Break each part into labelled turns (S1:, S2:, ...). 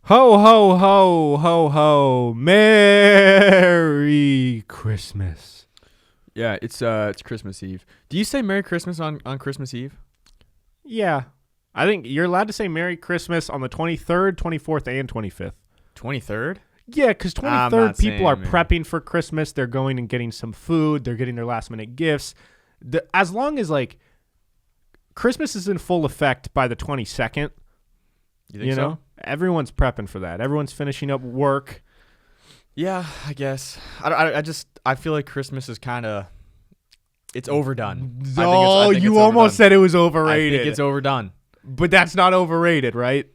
S1: Ho, ho, ho, ho, ho. Merry Christmas.
S2: Yeah, it's Christmas Eve. Do you say Merry Christmas on Christmas Eve?
S1: Yeah. I think you're allowed to say Merry Christmas on the 23rd, 24th, and 25th.
S2: 23rd?
S1: Yeah, because
S2: I'm
S1: 23rd,
S2: not
S1: people are
S2: saying, man.
S1: prepping for Christmas. They're going and getting some food. They're getting their last-minute gifts. As long as, Christmas is in full effect by the 22nd,
S2: You think so?
S1: everyone's prepping for that. Everyone's finishing up work.
S2: Yeah, I guess. I feel like Christmas is kind of it's overdone.
S1: Oh, you almost said it was overrated.
S2: I think it's overdone.
S1: But that's not overrated, right?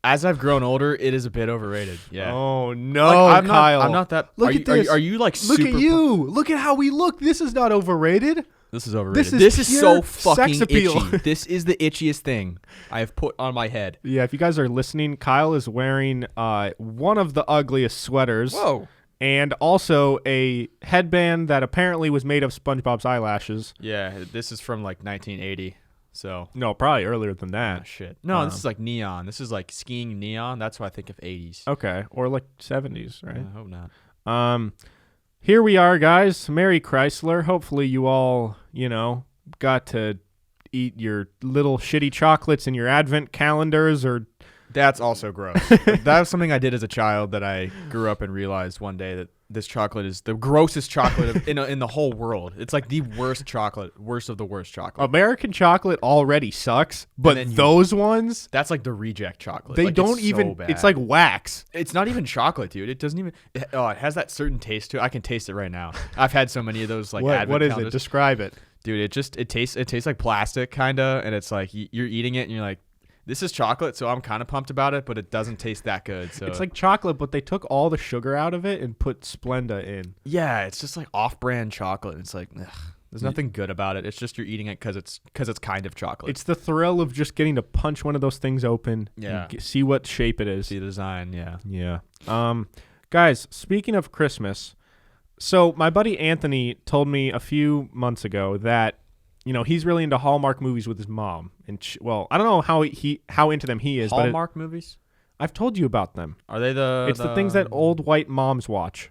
S2: As I've grown older, it is a bit overrated. Yeah.
S1: Oh, no,
S2: I'm
S1: Kyle.
S2: I'm not that.
S1: Look
S2: are
S1: at
S2: you,
S1: this.
S2: Are you like
S1: Look
S2: super?
S1: at you. Look at how we look. This is not overrated.
S2: This is overrated.
S1: This
S2: This
S1: is
S2: is so
S1: pure
S2: fucking
S1: sex appeal.
S2: itchy. This is the itchiest thing I have put on my head.
S1: Yeah, if you guys are listening, Kyle is wearing one of the ugliest sweaters.
S2: Whoa.
S1: And also a headband that apparently was made of SpongeBob's eyelashes.
S2: Yeah, this is from like 1980. So.
S1: No, probably earlier than
S2: Ah,
S1: that.
S2: shit. No, this is like neon. This is like skiing neon. That's what I think of 80s.
S1: Okay, or like 70s, right?
S2: I hope not.
S1: Here we are, guys. Merry Chrysler. Hopefully you all, got to eat your little shitty chocolates in your advent calendars or
S2: That's also gross. That was something I did as a child that I grew up and realized one day that this chocolate is the grossest chocolate in the whole world. It's like the worst chocolate, worst of the worst chocolate.
S1: American chocolate already sucks, but
S2: then
S1: those ones,
S2: That's like the reject chocolate.
S1: they
S2: Like,
S1: don't
S2: it's
S1: even,
S2: so bad.
S1: it's like wax.
S2: It's not even chocolate, dude. It doesn't even. It has that certain taste to it. I can taste it right now. I've had so many of those like advent
S1: What is it?
S2: calendars.
S1: Describe it.
S2: Dude, it tastes like plastic kinda, and it's like you're eating it and you're like, this is chocolate, so I'm kind of pumped about it, but it doesn't taste that good. So
S1: It's like chocolate, but they took all the sugar out of it and put Splenda in.
S2: yeah, it's just like off-brand chocolate. It's like ugh, there's nothing good about it. It's just you're eating it because it's kind of chocolate.
S1: It's the thrill of just getting to punch one of those things open.
S2: Yeah.
S1: And see what shape it is.
S2: the design, yeah.
S1: Yeah. Guys, speaking of Christmas, so my buddy Anthony told me a few months ago that he's really into Hallmark movies with his mom, and I don't know how into them he is.
S2: Hallmark movies?
S1: But I've told you about them.
S2: Are they the?
S1: It's the things that old white moms watch.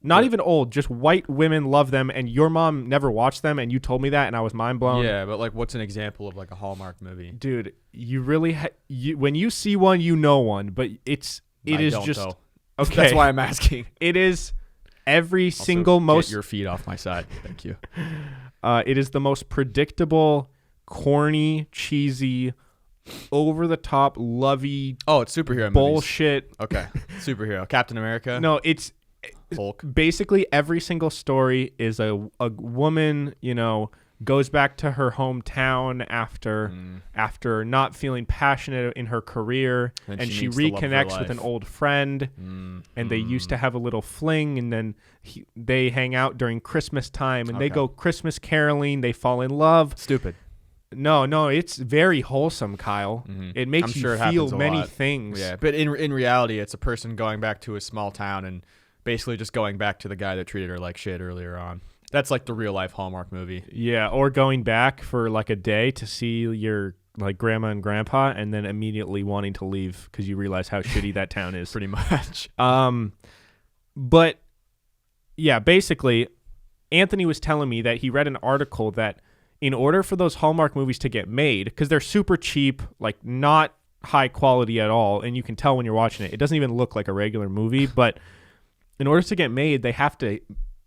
S1: Not even old, just white women love them, and your mom never watched them, and you told me that, and I was mind blown.
S2: Yeah, but like, what's an example of like a Hallmark movie?
S1: Dude, you really when you see one, you know one, but it is just
S2: though.
S1: okay.
S2: That's why I'm asking.
S1: It is every
S2: Also,
S1: single
S2: get your feet off my side. Thank you.
S1: It is the most predictable, corny, cheesy, over-the-top, lovey
S2: Oh, it's superhero movies.
S1: bullshit.
S2: Okay, superhero. Captain America.
S1: No, it's
S2: Hulk.
S1: basically every single story is a woman, goes back to her hometown after not feeling passionate in her career,
S2: And
S1: and
S2: she
S1: she
S2: meets the love of her
S1: reconnects with an
S2: life.
S1: old friend, and they used to have a little fling, and then they hang out during Christmas time, and they
S2: Okay.
S1: go Christmas caroling. They fall in love.
S2: Stupid.
S1: No, it's very wholesome, Kyle. It makes
S2: I'm
S1: you
S2: sure it
S1: feel
S2: happens a
S1: many
S2: lot.
S1: things.
S2: Yeah, but in reality, it's a person going back to a small town and basically just going back to the guy that treated her like shit earlier on. That's like the real life Hallmark movie.
S1: Yeah, or going back for like a day to see your grandma and grandpa, and then immediately wanting to leave because you realize how shitty that town is.
S2: Pretty much.
S1: But yeah, basically, Anthony was telling me that he read an article that in order for those Hallmark movies to get made, because they're super cheap, like not high quality at all, and you can tell when you're watching it, it doesn't even look like a regular movie, but in order to get made, they have to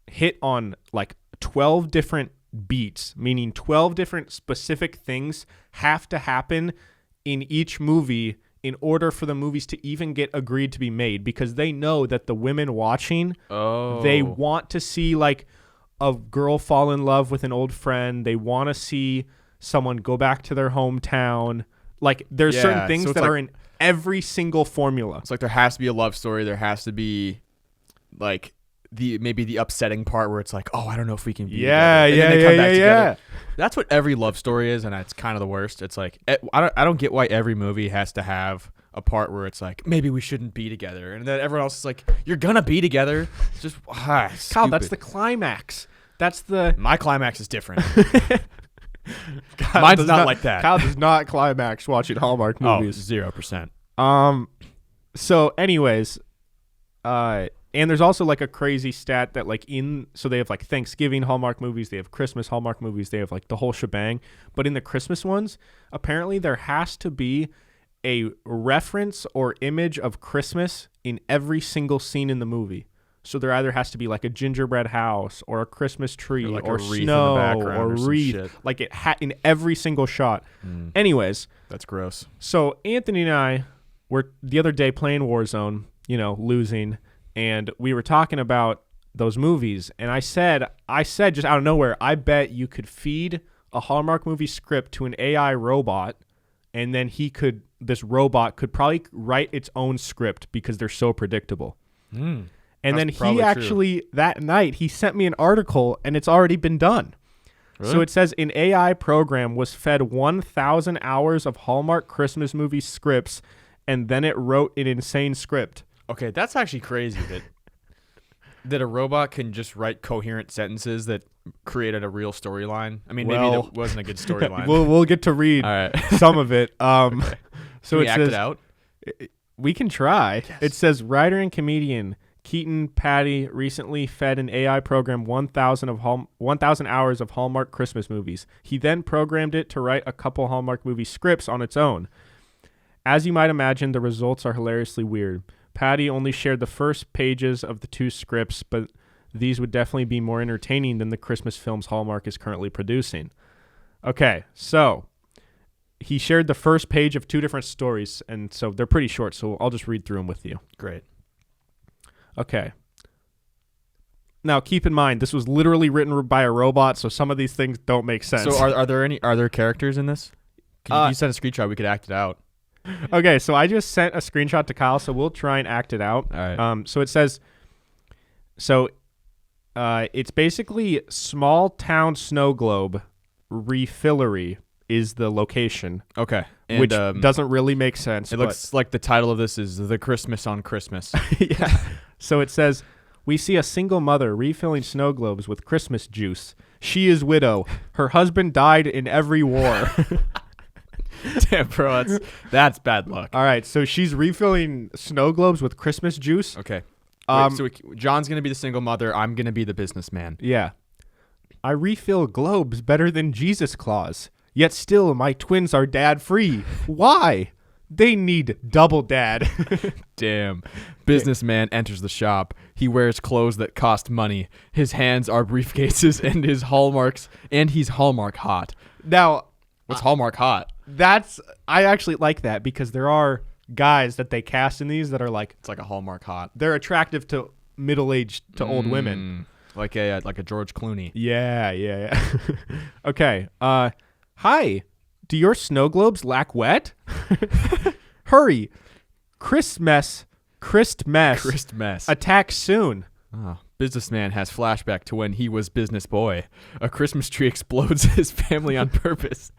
S1: hit on like 12 different beats, meaning 12 different specific things have to happen in each movie in order for the movies to even get agreed to be made, because they know that the women watching, they want to see like a girl fall in love with an old friend. They want to see someone go back to their hometown. Like there's
S2: Yeah,
S1: certain things
S2: so it's
S1: that
S2: like-
S1: are in every single formula.
S2: It's like there has to be a love story. There has to be like maybe the upsetting part where it's like, oh, I don't know if we can be together. And then they come back together. That's what every love story is, and it's kind of the worst. It's like I don't get why every movie has to have a part where it's like maybe we shouldn't be together, and then everyone else is like, you're gonna be together. It's just
S1: Kyle, that's the climax. That's the
S2: my climax is different.
S1: Kyle
S2: Mine's
S1: does
S2: not like that.
S1: Kyle does not climax watching Hallmark
S2: Oh,
S1: movies.
S2: 0%.
S1: So anyways, and there's also like a crazy stat that like so they have like Thanksgiving Hallmark movies, they have Christmas Hallmark movies, they have like the whole shebang. But in the Christmas ones, apparently there has to be a reference or image of Christmas in every single scene in the movie. So there either has to be like a gingerbread house or a Christmas tree
S2: like
S1: or
S2: a wreath
S1: snow
S2: in the background
S1: or
S2: or
S1: wreath,
S2: shit.
S1: like it in every single shot. Anyways,
S2: That's gross.
S1: so Anthony and I were the other day playing Warzone, losing, and we were talking about those movies, and I said just out of nowhere, I bet you could feed a Hallmark movie script to an AI robot, and then this robot could probably write its own script because they're so predictable. And then he actually, that night, he sent me an article, and it's already been done. Really? So it says, an AI program was fed 1,000 hours of Hallmark Christmas movie scripts, and then it wrote an insane script.
S2: Okay, that's actually crazy that a robot can just write coherent sentences that created a real storyline. I mean, maybe that wasn't a good storyline.
S1: we'll get to read some of it.
S2: Okay.
S1: So
S2: can we act it out?
S1: We can try. Yes. It says, writer and comedian Keaton Patty recently fed an AI program 1,000 hours of Hallmark Christmas movies. He then programmed it to write a couple Hallmark movie scripts on its own. As you might imagine, the results are hilariously weird. Patty only shared the first pages of the 2 scripts, but these would definitely be more entertaining than the Christmas films Hallmark is currently producing. Okay, so he shared the first page of 2 different stories, and so they're pretty short, so I'll just read through them with you.
S2: Great.
S1: Okay. Now, keep in mind, this was literally written by a robot, so some of these things don't make sense.
S2: So are there characters in this? If you sent a screenshot, we could act it out.
S1: Okay, so I just sent a screenshot to Kyle, so we'll try and act it out.
S2: All right.
S1: So it says, it's basically small town snow globe refillery is the location.
S2: Okay.
S1: And, which doesn't really make sense.
S2: It looks like the title of this is The Christmas on Christmas.
S1: Yeah. So it says, we see a single mother refilling snow globes with Christmas juice. She is widow. Her husband died in every war.
S2: Damn, bro, that's bad luck.
S1: All right, so she's refilling snow globes with Christmas juice.
S2: Okay. John's going to be the single mother. I'm going to be the businessman.
S1: Yeah. I refill globes better than Jesus Claus. Yet still, my twins are dad-free. Why? They need double dad.
S2: Damn. Businessman enters the shop. He wears clothes that cost money. His hands are briefcases and he's Hallmark hot.
S1: Now,
S2: what's Hallmark hot?
S1: I actually like that because there are guys that they cast in these that are like,
S2: it's like a Hallmark hot.
S1: They're attractive to middle-aged to old women.
S2: Like a George Clooney.
S1: Yeah. Okay. Hi. Do your snow globes lack wet? Hurry. Christmas. Attack soon.
S2: Oh, businessman has flashback to when he was business boy. A Christmas tree explodes his family on purpose.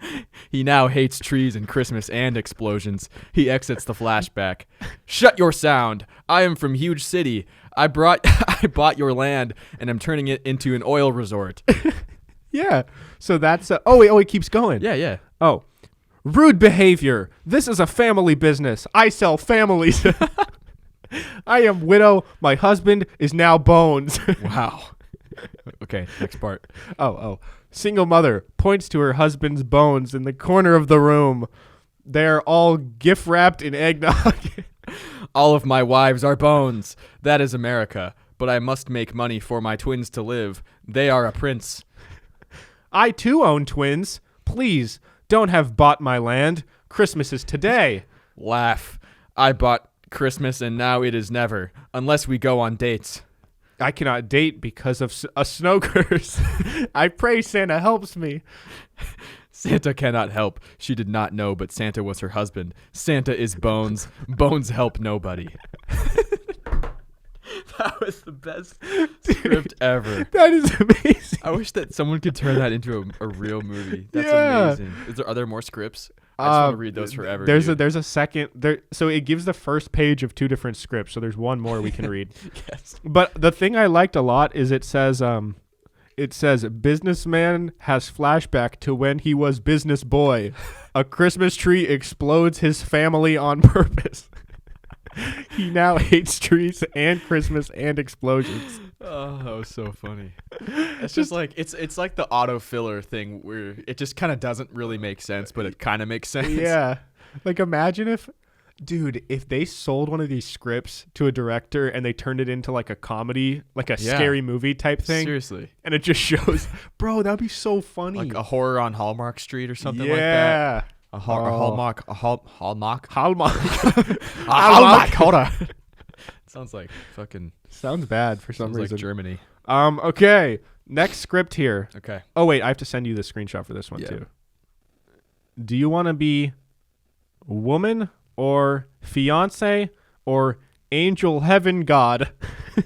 S2: He now hates trees and Christmas and explosions. He exits the flashback. Shut your sound. I am from huge city. I bought your land and I'm turning it into an oil resort.
S1: Yeah. So that's it keeps going.
S2: Yeah.
S1: Oh. Rude behavior. This is a family business. I sell families. I am widow. My husband is now bones.
S2: Wow. Okay, next part.
S1: Oh. Single mother points to her husband's bones in the corner of the room. They're all gift wrapped in eggnog.
S2: All of my wives are bones. That is America. But I must make money for my twins to live. They are a prince.
S1: I too own twins. Please don't have bought my land. Christmas is today.
S2: Laugh. I bought Christmas and now it is never, unless we go on dates.
S1: I cannot date because of a snow curse. I pray Santa helps me.
S2: Santa cannot help. She did not know, but Santa was her husband. Santa is Bones. Bones help nobody. That was the best script ever.
S1: That is amazing.
S2: I wish that someone could turn that into a real movie. That's amazing. Are there more scripts? I just want to read those forever.
S1: There's a second there, so it gives the first page of 2 different scripts. So there's one more we can read.
S2: Yes.
S1: But the thing I liked a lot is it says businessman has flashback to when he was business boy. A Christmas tree explodes his family on purpose. He now hates trees and Christmas and explosions.
S2: Oh, that was so funny. It's just like it's like the auto filler thing where it just kind of doesn't really make sense, but it kind of makes sense.
S1: Yeah. Like imagine if they sold one of these scripts to a director and they turned it into like a comedy, like a scary movie type thing.
S2: Seriously.
S1: And it just shows, bro, that'd be so funny.
S2: Like a horror on Hallmark Street or something like that. A Hallmark.
S1: Hallmark.
S2: Hallmark horror. Sounds like fucking.
S1: Sounds bad for some reason.
S2: Like Germany.
S1: Okay. Next script here.
S2: Okay.
S1: Oh wait, I have to send you the screenshot for this one too. Do you want to be woman or fiance or angel heaven god?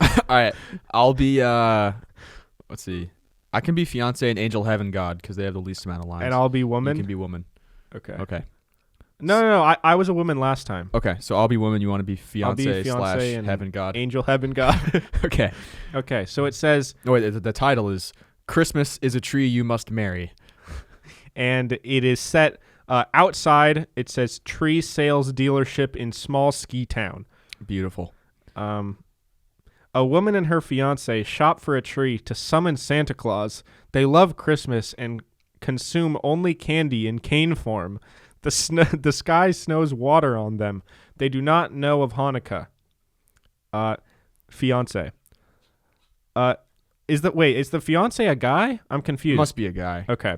S2: All right. I'll be. Let's see. I can be fiance and angel heaven god because they have the least amount of lines.
S1: And I'll be woman.
S2: You can be woman.
S1: Okay. No. I was a woman last time.
S2: Okay, so I'll be woman. You want to be fiance slash
S1: and
S2: heaven god.
S1: Angel heaven god.
S2: Okay.
S1: Okay. So it says.
S2: Oh wait, the title is "Christmas is a Tree You Must Marry,"
S1: and it is set outside. It says tree sales dealership in small ski town.
S2: Beautiful.
S1: A woman and her fiance shop for a tree to summon Santa Claus. They love Christmas and consume only candy in cane form. The sky snows water on them. They do not know of Hanukkah. Fiance. Is the fiance a guy? I'm confused.
S2: Must be a guy.
S1: Okay.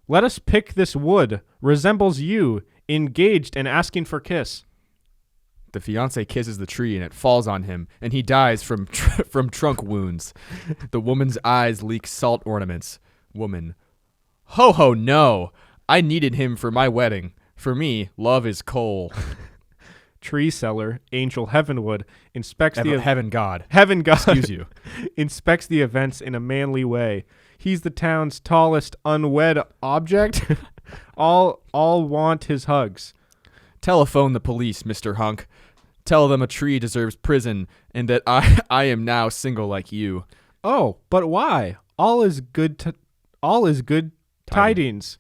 S1: Let us pick this wood. Resembles you, engaged and asking for kiss.
S2: The fiance kisses the tree and it falls on him, and he dies from trunk wounds. The woman's eyes leak salt ornaments. Woman. Ho ho no! I needed him for my wedding. For me, love is coal.
S1: Tree seller, angel heavenwood, inspects
S2: heaven god.
S1: Heaven god.
S2: Excuse you.
S1: Inspects the events in a manly way. He's the town's tallest unwed object. all want his hugs.
S2: Telephone the police, Mr. Hunk. Tell them a tree deserves prison and that I am now single like you.
S1: Oh, but why? All is good tidings.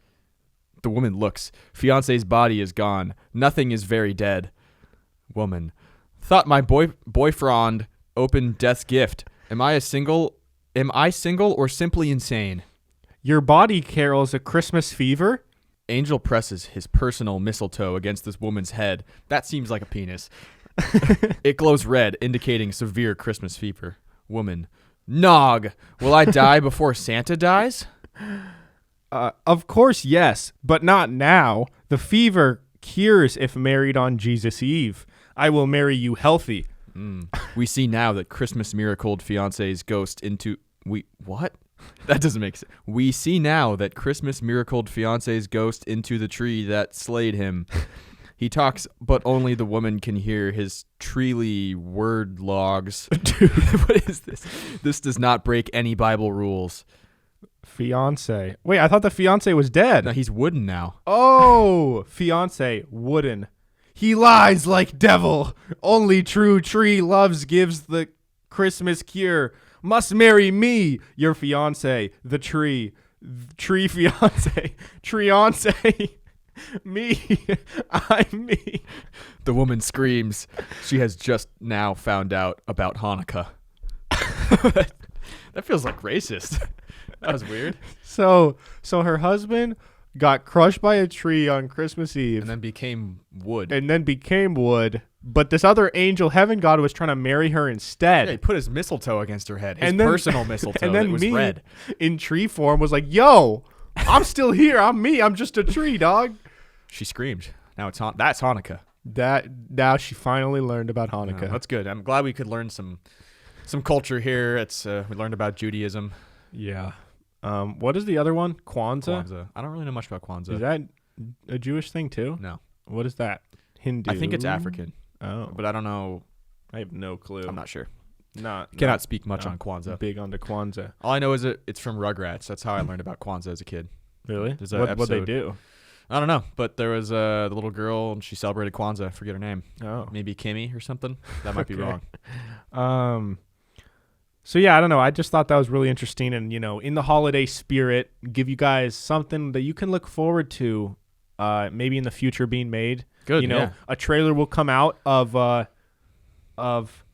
S2: The woman looks. Fiance's body is gone. Nothing is very dead. Woman. Thought my boyfriend opened death's gift. Am I single or simply insane? Your body carols a Christmas fever? Angel presses his personal mistletoe against this woman's head. That seems like a penis. It glows red, indicating severe Christmas fever. Woman. Nog. Will I die before Santa dies? Of course, yes, but not now. The fever cures if married on Jesus Eve. I will marry you healthy. We see now that Christmas miracled fiance's ghost into... What? That doesn't make sense. We see now that Christmas miracled fiance's ghost into the tree that slayed him. He talks, but only the woman can hear his treely word logs. Dude, what is this? This does not break any Bible rules. Fiance. Wait, I thought the fiance was dead. No, he's wooden now. Oh, fiance, wooden. He lies like devil. Only true tree loves gives the Christmas cure. Must marry me, your fiance, the tree. Tree fiance. Treeance. Me. I'm me. The woman screams. She has just now found out about Hanukkah. That feels like racist. That was weird. So her husband got crushed by a tree on Christmas Eve. And then became wood. But this other angel heaven god was trying to marry her instead. Yeah, he put his mistletoe against her head. His personal mistletoe. And then that was red. In tree form was like, yo, I'm still here. I'm me. I'm just a tree, dog. She screamed. Now that's Hanukkah. Now she finally learned about Hanukkah. That's good. I'm glad we could learn some culture here. We learned about Judaism. Yeah. What is the other one? Kwanzaa? I don't really know much about Kwanzaa. Is that a Jewish thing too? No. What is that? Hindu? I think it's African. Oh. But I don't know. I have no clue. I'm not sure. Cannot speak much on Kwanzaa. Big onto Kwanzaa. All I know is it's from Rugrats. That's how I learned about Kwanzaa as a kid. Really? What'd they do? I don't know, but there was the little girl, and she celebrated Kwanzaa. I forget her name. Oh. Maybe Kimmy or something. That might be wrong. So, yeah, I don't know. I just thought that was really interesting. And, in the holiday spirit, give you guys something that you can look forward to maybe in the future being made. Good, a trailer will come out of
S1: of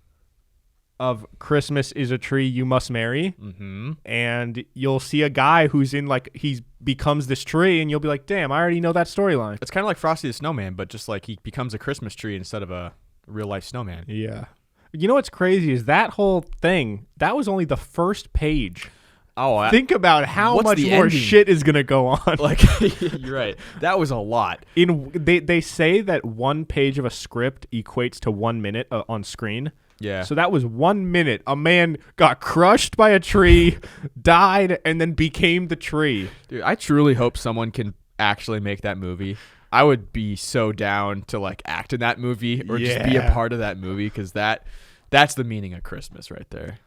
S1: Christmas is a tree you must marry.
S2: Mm-hmm.
S1: And you'll see a guy who's in like he becomes this tree, and you'll be like, damn, I already know that storyline.
S2: It's kind of like Frosty the Snowman, but just like he becomes a Christmas tree instead of a real life snowman.
S1: Yeah. You know what's crazy is that whole thing, that was only the first page.
S2: Oh,
S1: think about how much more
S2: ending?
S1: shit is gonna go on.
S2: Like, you're right. That was a lot.
S1: They say that one page of a script equates to 1 minute on screen.
S2: Yeah.
S1: So that was 1 minute. A man got crushed by a tree, died, and then became the tree.
S2: Dude, I truly hope someone can actually make that movie. I would be so down to like act in that movie or just be a part of that movie, because that's the meaning of Christmas right there.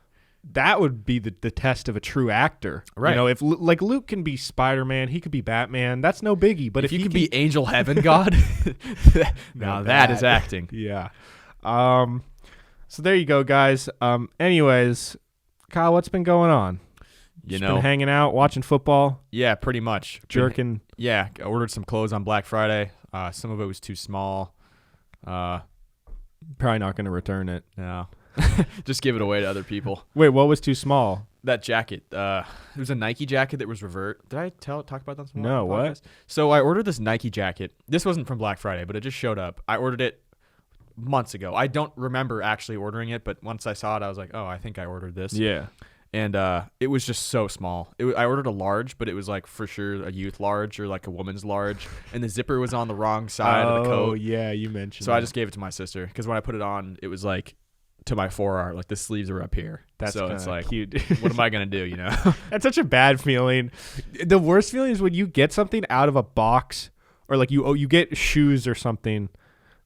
S1: That would be the test of a true actor.
S2: Right.
S1: You know, if like Luke can be Spider-Man, he could be Batman. That's no biggie. But if
S2: you could be Angel Heaven God, now that is acting.
S1: Yeah. So there you go, guys. Anyways, Kyle, what's been going on? Just been hanging out, watching football.
S2: Yeah, pretty much.
S1: Jerking.
S2: Yeah, I ordered some clothes on Black Friday. Some of it was too small.
S1: Probably not going to return it.
S2: No. Just give it away to other people.
S1: Wait, what was too small?
S2: That jacket. It was a Nike jacket that was revert. Did I talk about that?
S1: No, what?
S2: So I ordered this Nike jacket. This wasn't from Black Friday, but it just showed up. I ordered it months ago. I don't remember actually ordering it, but once I saw it, I was like, oh, I think I ordered this.
S1: Yeah.
S2: And it was just so small. I ordered a large, but it was like for sure a youth large or like a woman's large. And the zipper was on the wrong side of the coat.
S1: Oh, yeah, you mentioned
S2: So
S1: that.
S2: I just gave it to my sister, because when I put it on, it was like to my forearm, like the sleeves were up here.
S1: That's
S2: so it's like,
S1: cute.
S2: What am I going to do, you know?
S1: That's such a bad feeling. The worst feeling is when you get something out of a box, or like you get shoes or something,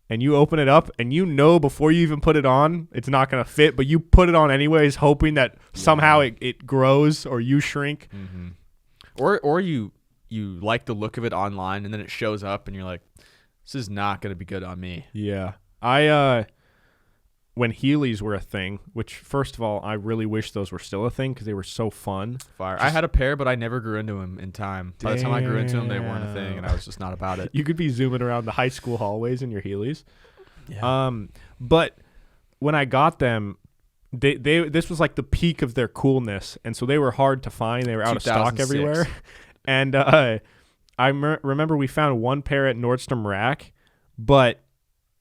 S1: and you open it up and you know before you even put it on it's not going to fit, but you put it on anyways hoping that somehow it grows or you shrink.
S2: Mm-hmm. Or you like the look of it online and then it shows up and you're like, this is not going to be good on me.
S1: Yeah. I when Heelys were a thing, which first of all I really wish those were still a thing because they were so fun.
S2: Fire. I had a pair, but I never grew into them in time. By the time I grew into them, they weren't a thing, and I was just not about it.
S1: You could be zooming around the high school hallways in your Heelys.
S2: Yeah.
S1: But when I got them, they this was like the peak of their coolness, and so they were hard to find. They were out of stock everywhere. And I remember we found one pair at Nordstrom Rack, but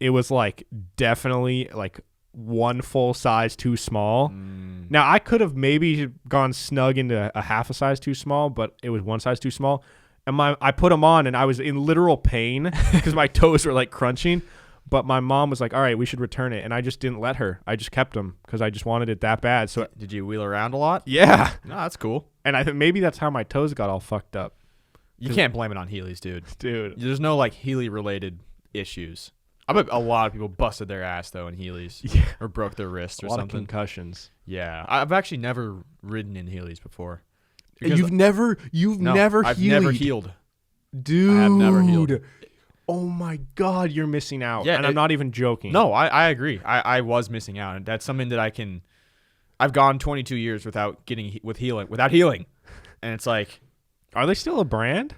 S1: it was like definitely like one full size too small. Now I could have maybe gone snug into a half a size too small, but it was one size too small. And I put them on and I was in literal pain because my toes were like crunching. But my mom was like, all right, we should return it. And I just didn't let her. I just kept them because I just wanted it that bad. So
S2: did you wheel around a lot?
S1: Yeah.
S2: No, that's cool.
S1: And I think maybe that's how my toes got all fucked up.
S2: You can't blame it on Heelys, dude.
S1: Dude.
S2: There's no like Heely related issues. I bet a lot of people busted their ass though in Heelys, or broke their wrist or
S1: a lot
S2: something.
S1: Of concussions.
S2: Yeah, I've actually never ridden in Heelys before.
S1: You've never
S2: I've never healed.
S1: Dude,
S2: I have never healed.
S1: Oh my God, you're missing out.
S2: Yeah,
S1: and I'm not even joking.
S2: No, I agree. I was missing out, and that's something that I've gone 22 years without healing, and it's like,
S1: are they still a brand?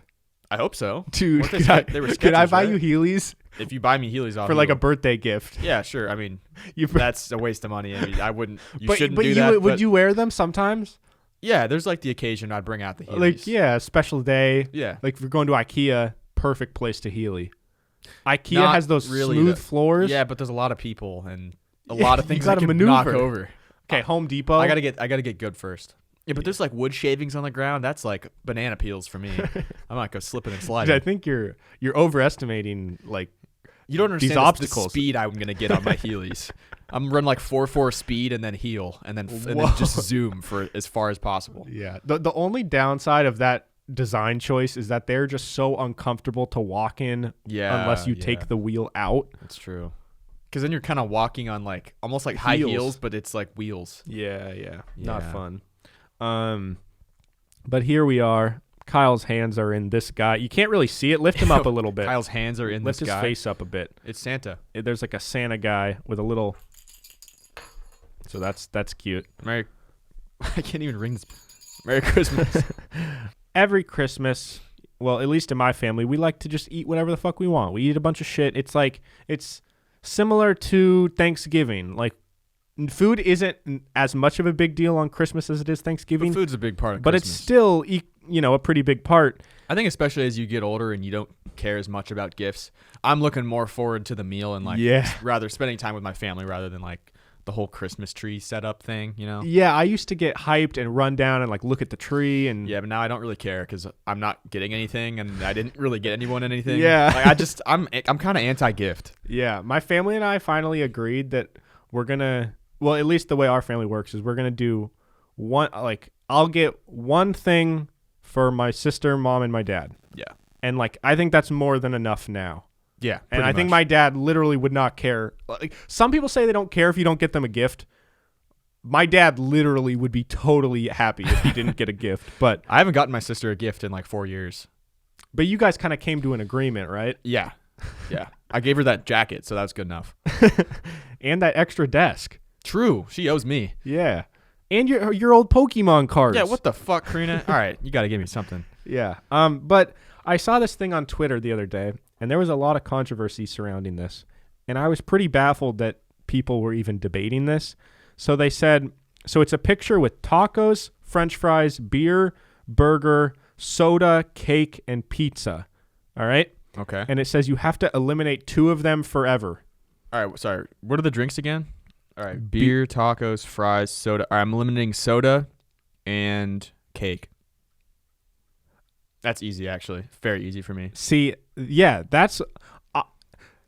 S2: I hope so,
S1: dude.
S2: They were
S1: could I buy
S2: right?
S1: you Heelys?
S2: If you buy me Heelys off
S1: for like a birthday gift.
S2: Yeah, sure. I mean, that's a waste of money. I mean, I wouldn't. You shouldn't do that.
S1: Would you wear them sometimes?
S2: Yeah, there's like the occasion I'd bring out the Heelys.
S1: Like, yeah, a special day.
S2: Yeah.
S1: Like if you're going to IKEA, perfect place to Heely. IKEA has those smooth floors.
S2: Yeah, but there's a lot of people and a lot of things
S1: you
S2: I can
S1: maneuver.
S2: knock over.
S1: Okay, Home Depot.
S2: I gotta get good first. Yeah, but there's like wood shavings on the ground. That's like banana peels for me. I might go slipping and sliding.
S1: I think you're overestimating like
S2: you don't understand
S1: these obstacles.
S2: The speed I'm gonna get on my Heelys. I'm run like 4.4 speed and then heel and then just zoom for as far as possible.
S1: Yeah. The only downside of that design choice is that they're just so uncomfortable to walk in.
S2: Yeah.
S1: Unless you take the wheel out.
S2: That's true. Because then you're kind of walking on like almost like high heels, but it's like wheels.
S1: Yeah. Not fun. But here we are. Kyle's hands are in this guy. You can't really see it. Lift him up a little bit.
S2: Kyle's hands are in
S1: Lift
S2: this guy.
S1: Lift his face up a bit.
S2: It's Santa.
S1: There's like a Santa guy with a little. So that's cute.
S2: I can't even ring this. Merry Christmas.
S1: Every Christmas, well, at least in my family, we like to just eat whatever the fuck we want. We eat a bunch of shit. It's similar to Thanksgiving. Like food isn't as much of a big deal on Christmas as it is Thanksgiving.
S2: But food's a big part of
S1: but
S2: Christmas.
S1: it's still, a pretty big part.
S2: I think especially as you get older and you don't care as much about gifts, I'm looking more forward to the meal and rather spending time with my family rather than like the whole Christmas tree setup thing,
S1: Yeah, I used to get hyped and run down and like look at the tree and
S2: yeah, but now I don't really care because I'm not getting anything and I didn't really get anyone anything.
S1: Yeah,
S2: like I'm kind of anti-gift.
S1: Yeah, my family and I finally agreed that we're gonna. Well, at least the way our family works is we're gonna do one. Like I'll get one thing for my sister, mom, and my dad.
S2: Yeah,
S1: and like I think that's more than enough now.
S2: Yeah,
S1: and I think my dad literally would not care. Like some people say they don't care if you don't get them a gift. My dad literally would be totally happy if he didn't get a gift. But
S2: I haven't gotten my sister a gift in like 4 years.
S1: But you guys kind of came to an agreement, right?
S2: Yeah, yeah. I gave her that jacket, so that's good enough.
S1: And that extra desk.
S2: True, she owes me.
S1: Yeah, and your old Pokemon cards.
S2: Yeah, what the fuck, Karina? All right, you got to give me something.
S1: Yeah. But I saw this thing on Twitter the other day. And there was a lot of controversy surrounding this. And I was pretty baffled that people were even debating this. So they said, so it's a picture with tacos, French fries, beer, burger, soda, cake, and pizza. All right?
S2: Okay.
S1: And it says you have to eliminate 2 of them forever.
S2: All right, sorry. What are the drinks again? All right. Beer, tacos, fries, soda. All right, I'm eliminating soda and cake. That's easy, actually. Very easy for me.
S1: See, yeah, that's...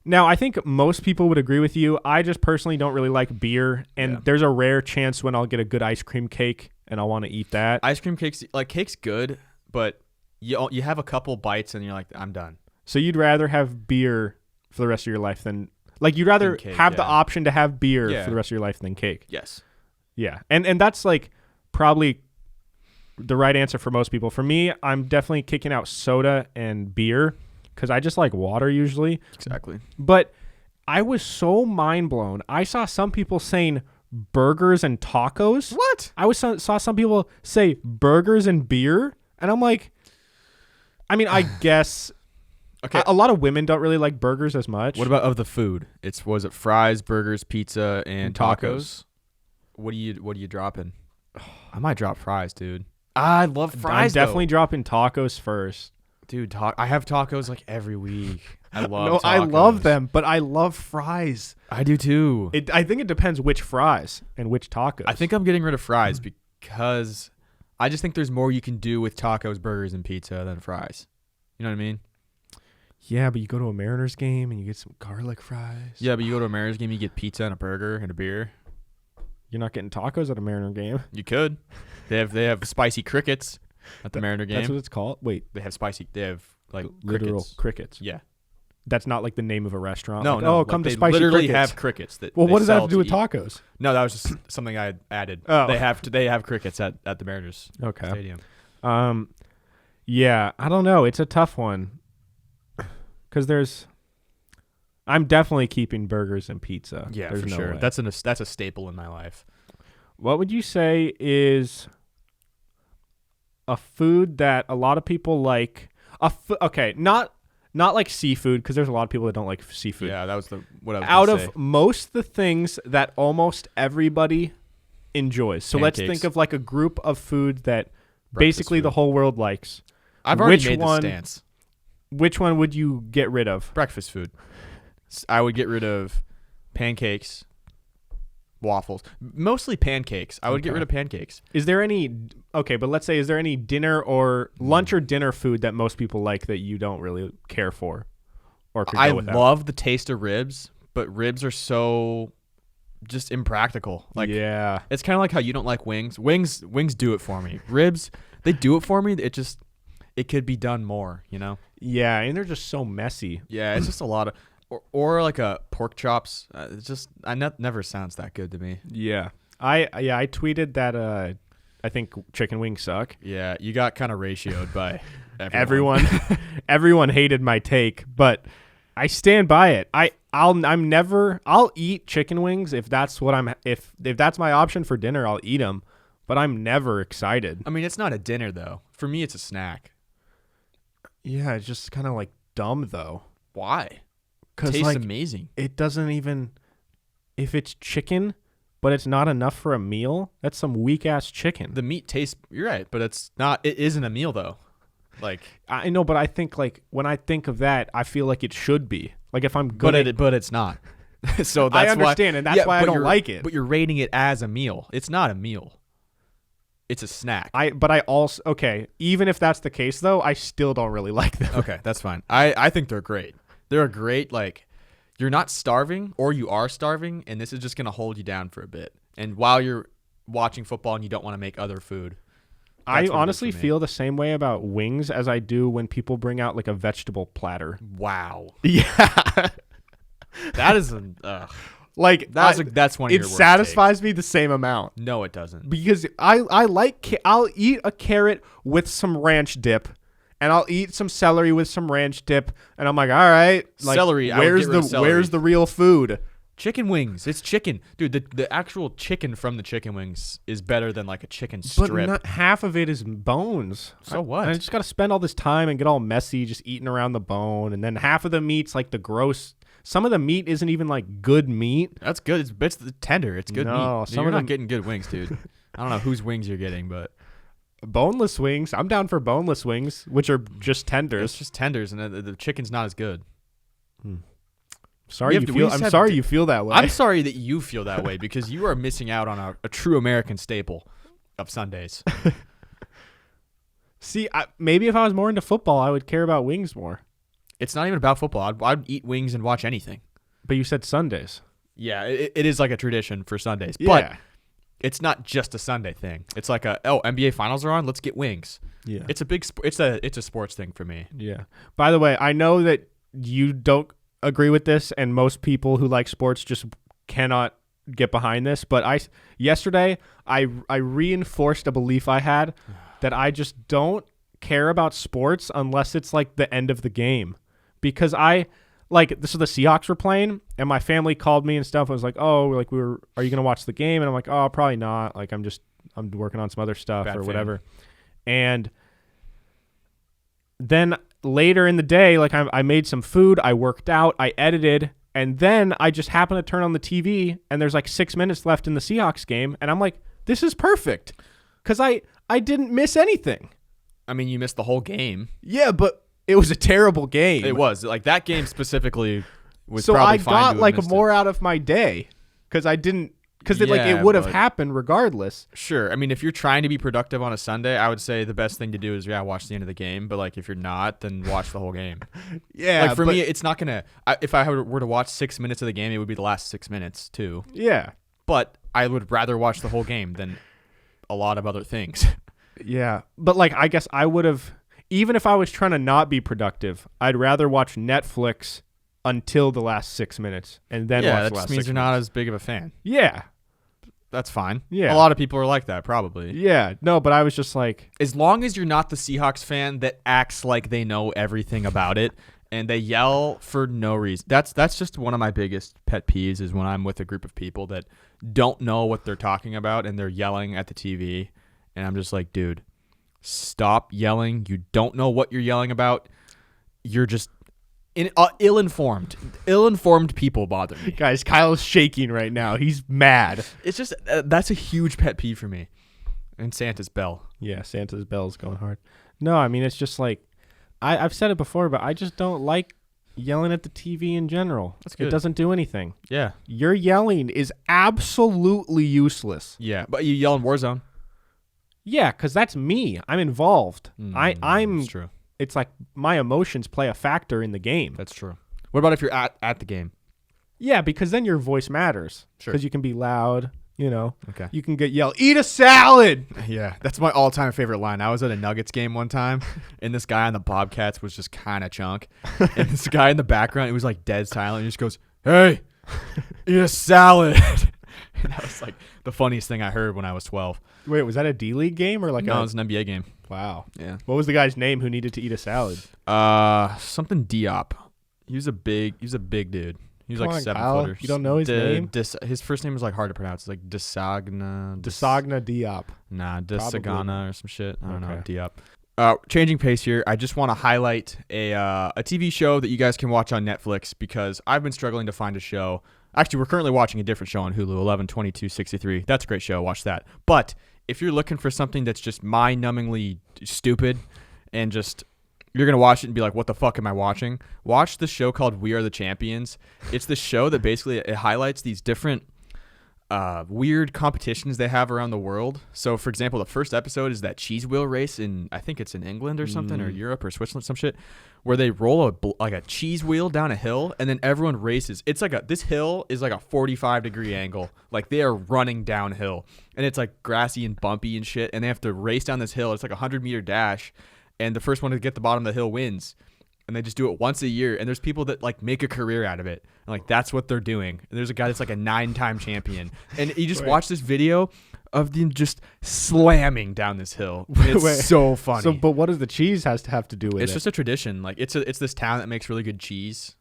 S1: now, I think most people would agree with you. I just personally don't really like beer, and there's a rare chance when I'll get a good ice cream cake, and I'll want to eat that.
S2: Ice cream cake's... Like, cake's good, but you have a couple bites, and you're like, I'm done.
S1: So you'd rather have beer for the rest of your life than... Like, you'd rather
S2: cake,
S1: have the option to have beer for the rest of your life than cake.
S2: Yes.
S1: Yeah, and that's, like, probably... the right answer for most people. For me, I'm definitely kicking out soda and beer because I just like water usually.
S2: Exactly.
S1: But I was so mind blown. I saw some people saying burgers and tacos.
S2: What?
S1: I saw some people say burgers and beer, and I'm like, I mean, I guess
S2: okay.
S1: A lot of women don't really like burgers as much.
S2: What about of the food? Was it fries, burgers, pizza, and tacos? What are you dropping? I might drop fries, dude. I love fries.
S1: I'm definitely dropping tacos first.
S2: Dude, I have tacos like every week. I love tacos.
S1: I love them, but I love fries.
S2: I do too.
S1: I think it depends which fries and which tacos.
S2: I think I'm getting rid of fries because I just think there's more you can do with tacos, burgers, and pizza than fries. You know what I mean?
S1: Yeah, but you go to a Mariners game and you get some garlic fries.
S2: Yeah, but you go to a Mariners game, you get pizza and a burger and a beer.
S1: You're not getting tacos at a Mariner game.
S2: You could. They have spicy crickets at the Mariner game.
S1: That's what it's called? Wait.
S2: They have like
S1: literal crickets.
S2: Yeah.
S1: That's not like the name of a restaurant.
S2: No,
S1: like,
S2: no.
S1: Oh, come to spicy
S2: literally
S1: crickets.
S2: Have crickets.
S1: Well, what does that have to do with tacos?
S2: No, that was just something I added.
S1: Oh.
S2: They have crickets at the Mariners Stadium.
S1: Yeah, I don't know. It's a tough one. Because I'm definitely keeping burgers and pizza.
S2: Yeah,
S1: there's
S2: for
S1: no
S2: sure.
S1: way.
S2: That's a staple in my life.
S1: What would you say is a food that a lot of people like? Okay, not like seafood because there's a lot of people that don't like seafood.
S2: Yeah, that was what I was
S1: out
S2: gonna
S1: of
S2: say.
S1: most the things that almost everybody enjoys. So
S2: Pancakes.
S1: let's think of like a group of food that
S2: Breakfast
S1: basically
S2: food.
S1: the whole world likes.
S2: I've already made the stance.
S1: Which one would you get rid of?
S2: Breakfast food. I would get rid of pancakes, waffles, mostly pancakes. I would get rid of pancakes.
S1: Is there any but let's say is there any dinner or lunch or dinner food that most people like that you don't really care for or could go without?
S2: Love the taste of ribs, but ribs are so just impractical. Like
S1: yeah.
S2: It's kind of like how you don't like wings. Wings do it for me. Ribs, they do it for me. It could be done more, you know?
S1: Yeah, and they're just so messy.
S2: Yeah, it's just a lot of or like a pork chops. It's just never sounds that good to me.
S1: Yeah. I tweeted that I think chicken wings suck.
S2: Yeah, you got kind of ratioed by
S1: everyone. Everyone hated my take, but I stand by it. I'll eat chicken wings if that's what if that's my option for dinner, I'll eat them, but I'm never excited.
S2: I mean, it's not a dinner though. For me, it's a snack.
S1: Yeah, it's just kind of like dumb though.
S2: Why?
S1: Because
S2: tastes
S1: like,
S2: amazing.
S1: It doesn't even. If it's chicken, but it's not enough for a meal. That's some weak ass chicken.
S2: The meat tastes. You're right, but it's not. It isn't a meal though. Like
S1: I know, but I think like when I think of that, I feel like it should be. Like if I'm good,
S2: but it's not. So
S1: I
S2: that's
S1: understand,
S2: why,
S1: and that's why I don't like it.
S2: But you're rating it as a meal. It's not a meal. It's a snack.
S1: But I also even if that's the case though, I still don't really like them.
S2: Okay, that's fine. I think they're great. They're a great, like, you're not starving or you are starving, and this is just gonna hold you down for a bit. And while you're watching football and you don't want to make other food.
S1: I honestly feel the same way about wings as I do when people bring out like a vegetable platter.
S2: Wow.
S1: Yeah.
S2: That is
S1: like
S2: that's one of your
S1: it
S2: worst
S1: satisfies
S2: takes.
S1: me the same amount.
S2: No, it doesn't.
S1: Because I'll eat a carrot with some ranch dip, and I'll eat some celery with some ranch dip, and I'm like, all right, like,
S2: celery.
S1: Where's the real food?
S2: Chicken wings. It's chicken, dude. The actual chicken from the chicken wings is better than like a chicken strip.
S1: But not half of it is bones.
S2: So what?
S1: I just got to spend all this time and get all messy, just eating around the bone, and then half of the meat's like the gross. Some of the meat isn't even like good meat.
S2: That's good. It's tender. It's good meat. You're not getting good wings, dude. I don't know whose wings you're getting, but
S1: boneless wings. I'm down for boneless wings, which are just tenders.
S2: It's just tenders, and the chicken's not as good.
S1: Sorry, I'm sorry you feel that way.
S2: I'm sorry that you feel that way because you are missing out on a true American staple of Sundays.
S1: See, maybe if I was more into football, I would care about wings more.
S2: It's not even about football. I'd eat wings and watch anything.
S1: But you said Sundays.
S2: Yeah, it is like a tradition for Sundays.
S1: Yeah.
S2: But it's not just a Sunday thing. It's like NBA finals are on. Let's get wings.
S1: Yeah,
S2: it's a big. It's a sports thing for me.
S1: Yeah. By the way, I know that you don't agree with this, and most people who like sports just cannot get behind this. But yesterday I reinforced a belief I had that I just don't care about sports unless it's like the end of the game, because so the Seahawks were playing, and my family called me and stuff. I was like, oh, like are you gonna watch the game? And I'm like, oh, probably not. Like I'm working on some other stuff or whatever. And then later in the day, like I made some food, I worked out, I edited, and then I just happened to turn on the TV, and there's like 6 minutes left in the Seahawks game, and I'm like, this is perfect, because I didn't miss anything.
S2: I mean, you missed the whole game.
S1: Yeah, but it was a terrible game.
S2: It was like that game specifically was.
S1: So
S2: probably
S1: I
S2: fine
S1: got
S2: to
S1: like
S2: have missed
S1: more
S2: it.
S1: out of my day because I didn't. Because
S2: Yeah,
S1: it would have
S2: but-
S1: happened regardless.
S2: Sure. I mean, if you're trying to be productive on a Sunday, I would say the best thing to do is watch the end of the game. But like, if you're not, then watch the whole game.
S1: Yeah.
S2: Like for me, it's not gonna. If I were to watch 6 minutes of the game, it would be the last 6 minutes too.
S1: Yeah.
S2: But I would rather watch the whole game than a lot of other things.
S1: Yeah. But like, I guess I would have, even if I was trying to not be productive, I'd rather watch Netflix until the last 6 minutes and then watch
S2: that
S1: the
S2: just
S1: last
S2: means
S1: 6
S2: you're
S1: minutes.
S2: not as big of a fan.
S1: Yeah.
S2: That's fine.
S1: Yeah.
S2: A lot of people are like that, probably.
S1: Yeah. No, but I was just like,
S2: As long as you're not the Seahawks fan that acts like they know everything about it and they yell for no reason. That's just one of my biggest pet peeves is when I'm with a group of people that don't know what they're talking about and they're yelling at the TV. And I'm just like, dude, stop yelling. You don't know what you're yelling about. You're just ill-informed. Ill-informed people bother me.
S1: guys, Kyle's shaking right now. He's mad.
S2: It's just that's a huge pet peeve for me. And Santa's bell.
S1: Yeah, Santa's bell's going hard. No, I mean, it's just like, I've said it before, but I just don't like yelling at the TV in general.
S2: That's good.
S1: It doesn't do anything.
S2: Yeah.
S1: Your yelling is absolutely useless.
S2: Yeah, but you yell in Warzone.
S1: Yeah, because that's me. I'm involved. I'm.
S2: That's true.
S1: It's like my emotions play a factor in the game.
S2: That's true. What about if you're at the game?
S1: Yeah, because then your voice matters.
S2: Sure.
S1: Because you can be loud. You know.
S2: Okay.
S1: You can get yelled. Eat a salad.
S2: Yeah, that's my all-time favorite line. I was at a Nuggets game one time, and this guy on the Bobcats was just kind of chunk. And this guy in the background, he was like dead silent. He just goes, "Hey, eat a salad." And that was like the funniest thing I heard when I was 12.
S1: Wait, was that a D-League game or like
S2: No, it was an NBA game.
S1: Wow.
S2: Yeah.
S1: What was the guy's name who needed to eat a salad?
S2: Something Diop. He was a big dude. He was
S1: Come
S2: like
S1: on,
S2: 7
S1: Kyle.
S2: footers.
S1: You don't know his name?
S2: His first name was like hard to pronounce. It's like Desagna.
S1: Diop.
S2: Nah,
S1: Probably.
S2: Desagana or some shit. I don't know.
S1: Okay.
S2: Diop. Changing pace here. I just want to highlight a TV show that you guys can watch on Netflix because I've been struggling to find a show Actually, we're currently watching a different show on Hulu, 11/22/63. That's a great show. Watch that. But if you're looking for something that's just mind-numbingly stupid and just you're going to watch it and be like, what the fuck am I watching? Watch the show called We Are the Champions. It's the show that basically it highlights these different weird competitions they have around the world. So, for example, the first episode is that cheese wheel race in, I think it's in England or something, or Europe or Switzerland, some shit, where they roll a cheese wheel down a hill and then everyone races. It's like this hill is like a 45-degree angle. Like they are running downhill and it's like grassy and bumpy and shit. And they have to race down this hill. It's like a 100-meter dash. And the first one to get the bottom of the hill wins. And they just do it once a year. And there's people that like make a career out of it. And like that's what they're doing. And there's a guy that's like a 9-time champion. And you just watch this video of them just slamming down this hill. It's so funny.
S1: So, but what does the cheese have to do with it?
S2: It's just a tradition. Like it's this town that makes really good cheese.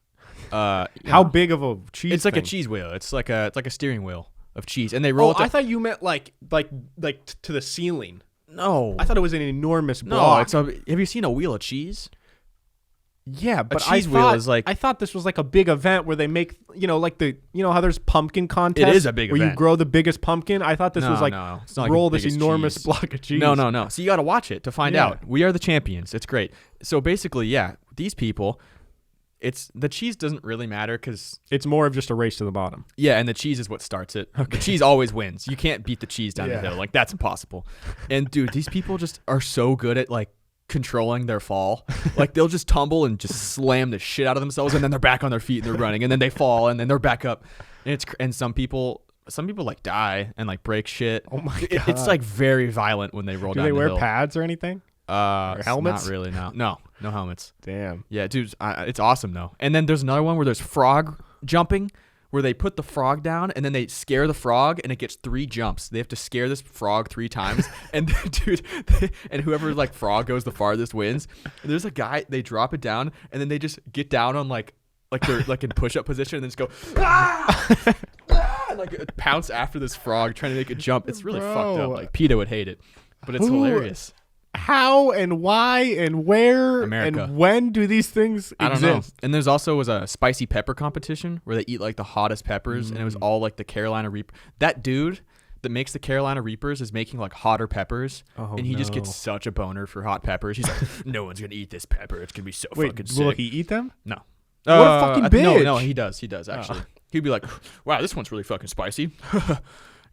S1: How big of a cheese?
S2: It's like a cheese wheel. It's like a steering wheel of cheese, and they roll.
S1: I thought you meant like to the ceiling.
S2: No,
S1: I thought it was an enormous block.
S2: No, have you seen a wheel of cheese?
S1: Yeah, but
S2: cheese wheel is like,
S1: I thought this was like a big event where they make, like how there's pumpkin contests.
S2: It is a big event
S1: where you grow the biggest pumpkin. I thought this was like,
S2: it's not
S1: roll
S2: like
S1: this enormous
S2: cheese.
S1: block of cheese.
S2: No. So you got to watch it to find out. We Are the Champions. It's great. So basically, these people, the cheese doesn't really matter because
S1: it's more of just a race to the bottom.
S2: Yeah, and the cheese is what starts it. Okay. The cheese always wins. You can't beat the cheese down the hill. Like that's impossible. And dude, these people just are so good at like controlling their fall. Like they'll just tumble and just slam the shit out of themselves, and then they're back on their feet and they're running, and then they fall and then they're back up. And some people like die and like break shit.
S1: Oh my god!
S2: It's like very violent when they roll down the hill.
S1: Do they wear pads or anything?
S2: Or
S1: helmets?
S2: Not really. No helmets.
S1: Damn.
S2: Yeah, dude, it's awesome though. And then there's another one where there's frog jumping, where they put the frog down and then they scare the frog and it gets 3 jumps. They have to scare this frog 3 times, and dude, and whoever like frog goes the farthest wins. And there's a guy, they drop it down and then they just get down on like they're like in push-up position and then just go and like pounce after this frog trying to make a jump. It's really fucked up. Like PETA would hate it, but it's hilarious.
S1: How and why and where
S2: America.
S1: And when do these things exist?
S2: I don't know. And there's also a spicy pepper competition where they eat like the hottest peppers, and it was all like the Carolina Reaper. That dude that makes the Carolina Reapers is making like hotter peppers, and he just gets such a boner for hot peppers. He's like, no one's gonna eat this pepper. It's gonna be so fucking sick.
S1: Will he eat them?
S2: No.
S1: What a fucking bitch.
S2: No, he does actually. He'd be like, wow, this one's really fucking spicy.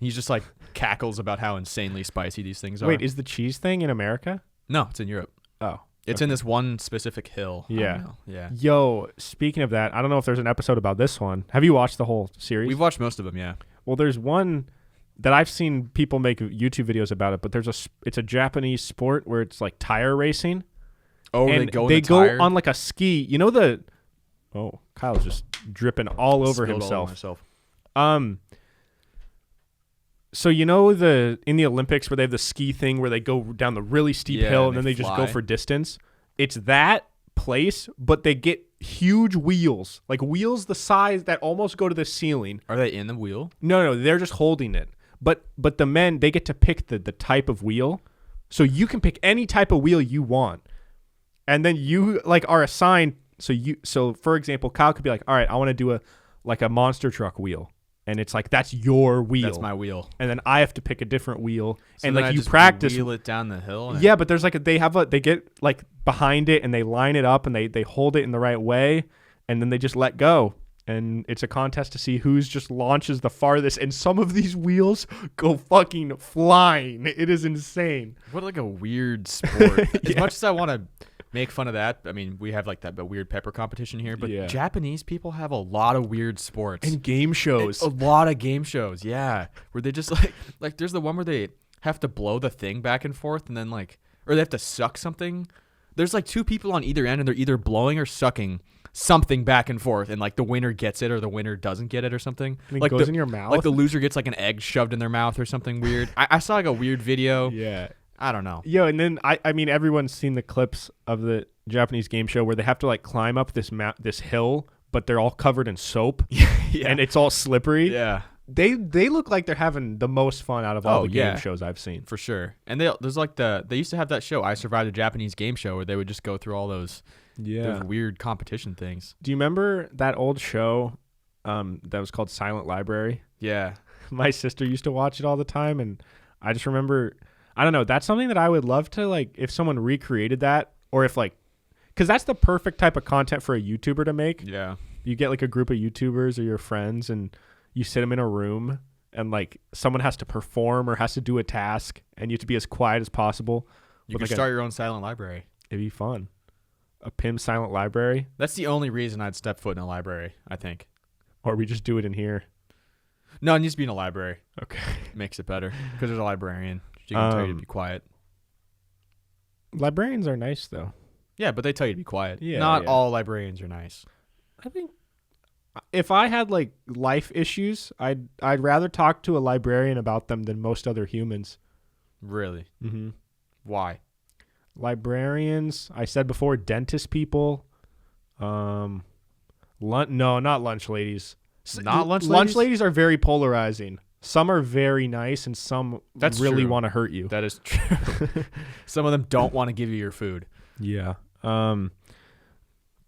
S2: He's just like cackles about how insanely spicy these things are.
S1: Wait, is the cheese thing in America?
S2: No, it's in Europe.
S1: Oh.
S2: It's in this one specific hill.
S1: Yeah.
S2: Yeah.
S1: Yo, speaking of that, I don't know if there's an episode about this one. Have you watched the whole series?
S2: We've watched most of them, yeah.
S1: Well, there's one that I've seen people make YouTube videos about it, but it's a Japanese sport where it's like tire racing.
S2: Oh,
S1: and
S2: they go
S1: on like a ski. Oh, Kyle's just dripping all over himself. So in the Olympics where they have the ski thing where they go down the really steep hill and then they just go for distance. It's that place, but they get huge wheels, like wheels the size that almost go to the ceiling.
S2: Are they in the wheel?
S1: No, they're just holding it. But the men, they get to pick the type of wheel. So you can pick any type of wheel you want. And then you like are assigned. So for example, Kyle could be like, all right, I want to do a monster truck wheel. And it's like, that's your wheel.
S2: That's my wheel.
S1: And then I have to pick a different wheel.
S2: So
S1: and
S2: like
S1: you
S2: just
S1: practice.
S2: Wheel it down the hill.
S1: Yeah, but there's like they get like behind it and they line it up and they hold it in the right way. And then they just let go. And it's a contest to see who's just launches the farthest. And some of these wheels go fucking flying. It is insane.
S2: What like a weird sport. As much as I want to make fun of that, I mean, we have like that weird pepper competition here, but Japanese people have a lot of weird sports.
S1: And game shows.
S2: A lot of game shows, yeah. Where they just like there's the one where they have to blow the thing back and forth and then or they have to suck something. There's like 2 people on either end and they're either blowing or sucking something back and forth, and like the winner gets it or the winner doesn't get it or something.
S1: And it
S2: like
S1: goes in your mouth?
S2: Like the loser gets like an egg shoved in their mouth or something weird. I saw like a weird video.
S1: Yeah.
S2: I don't know.
S1: Yo, and then I mean everyone's seen the clips of the Japanese game show where they have to like climb up this hill, but they're all covered in soap.
S2: Yeah.
S1: And it's all slippery.
S2: Yeah.
S1: They look like they're having the most fun out of all the game shows I've seen.
S2: For sure. And there's like they used to have that show, I Survived a Japanese Game Show, where they would just go through all those weird competition things.
S1: Do you remember that old show that was called Silent Library.
S2: Yeah.
S1: My sister used to watch it all the time, and I just remember, I don't know, that's something that I would love to, like, if someone recreated that, or if, like, because that's the perfect type of content for a YouTuber to make.
S2: Yeah.
S1: You get, like, a group of YouTubers or your friends, and you sit them in a room, and, like, someone has to perform or has to do a task, and you have to be as quiet as possible.
S2: You can start your own silent library.
S1: It'd be fun. A PIMS silent library.
S2: That's the only reason I'd step foot in a library, I think.
S1: Or we just do it in here.
S2: No, it needs to be in a library.
S1: Okay.
S2: Makes it better because there's a librarian. She can tell you to be quiet.
S1: Librarians are nice, though.
S2: Yeah, but they tell you to be quiet.
S1: Yeah,
S2: Not all librarians are nice.
S1: I think if I had, like, life issues, I'd rather talk to a librarian about them than most other humans.
S2: Really?
S1: Mm-hmm.
S2: Why?
S1: Librarians, I said before, dentist people. No, not lunch ladies.
S2: Not lunch ladies?
S1: Lunch ladies are very polarizing. Some are very nice, and some really want to hurt you.
S2: That is true. Some of them don't want to give you your food.
S1: Yeah.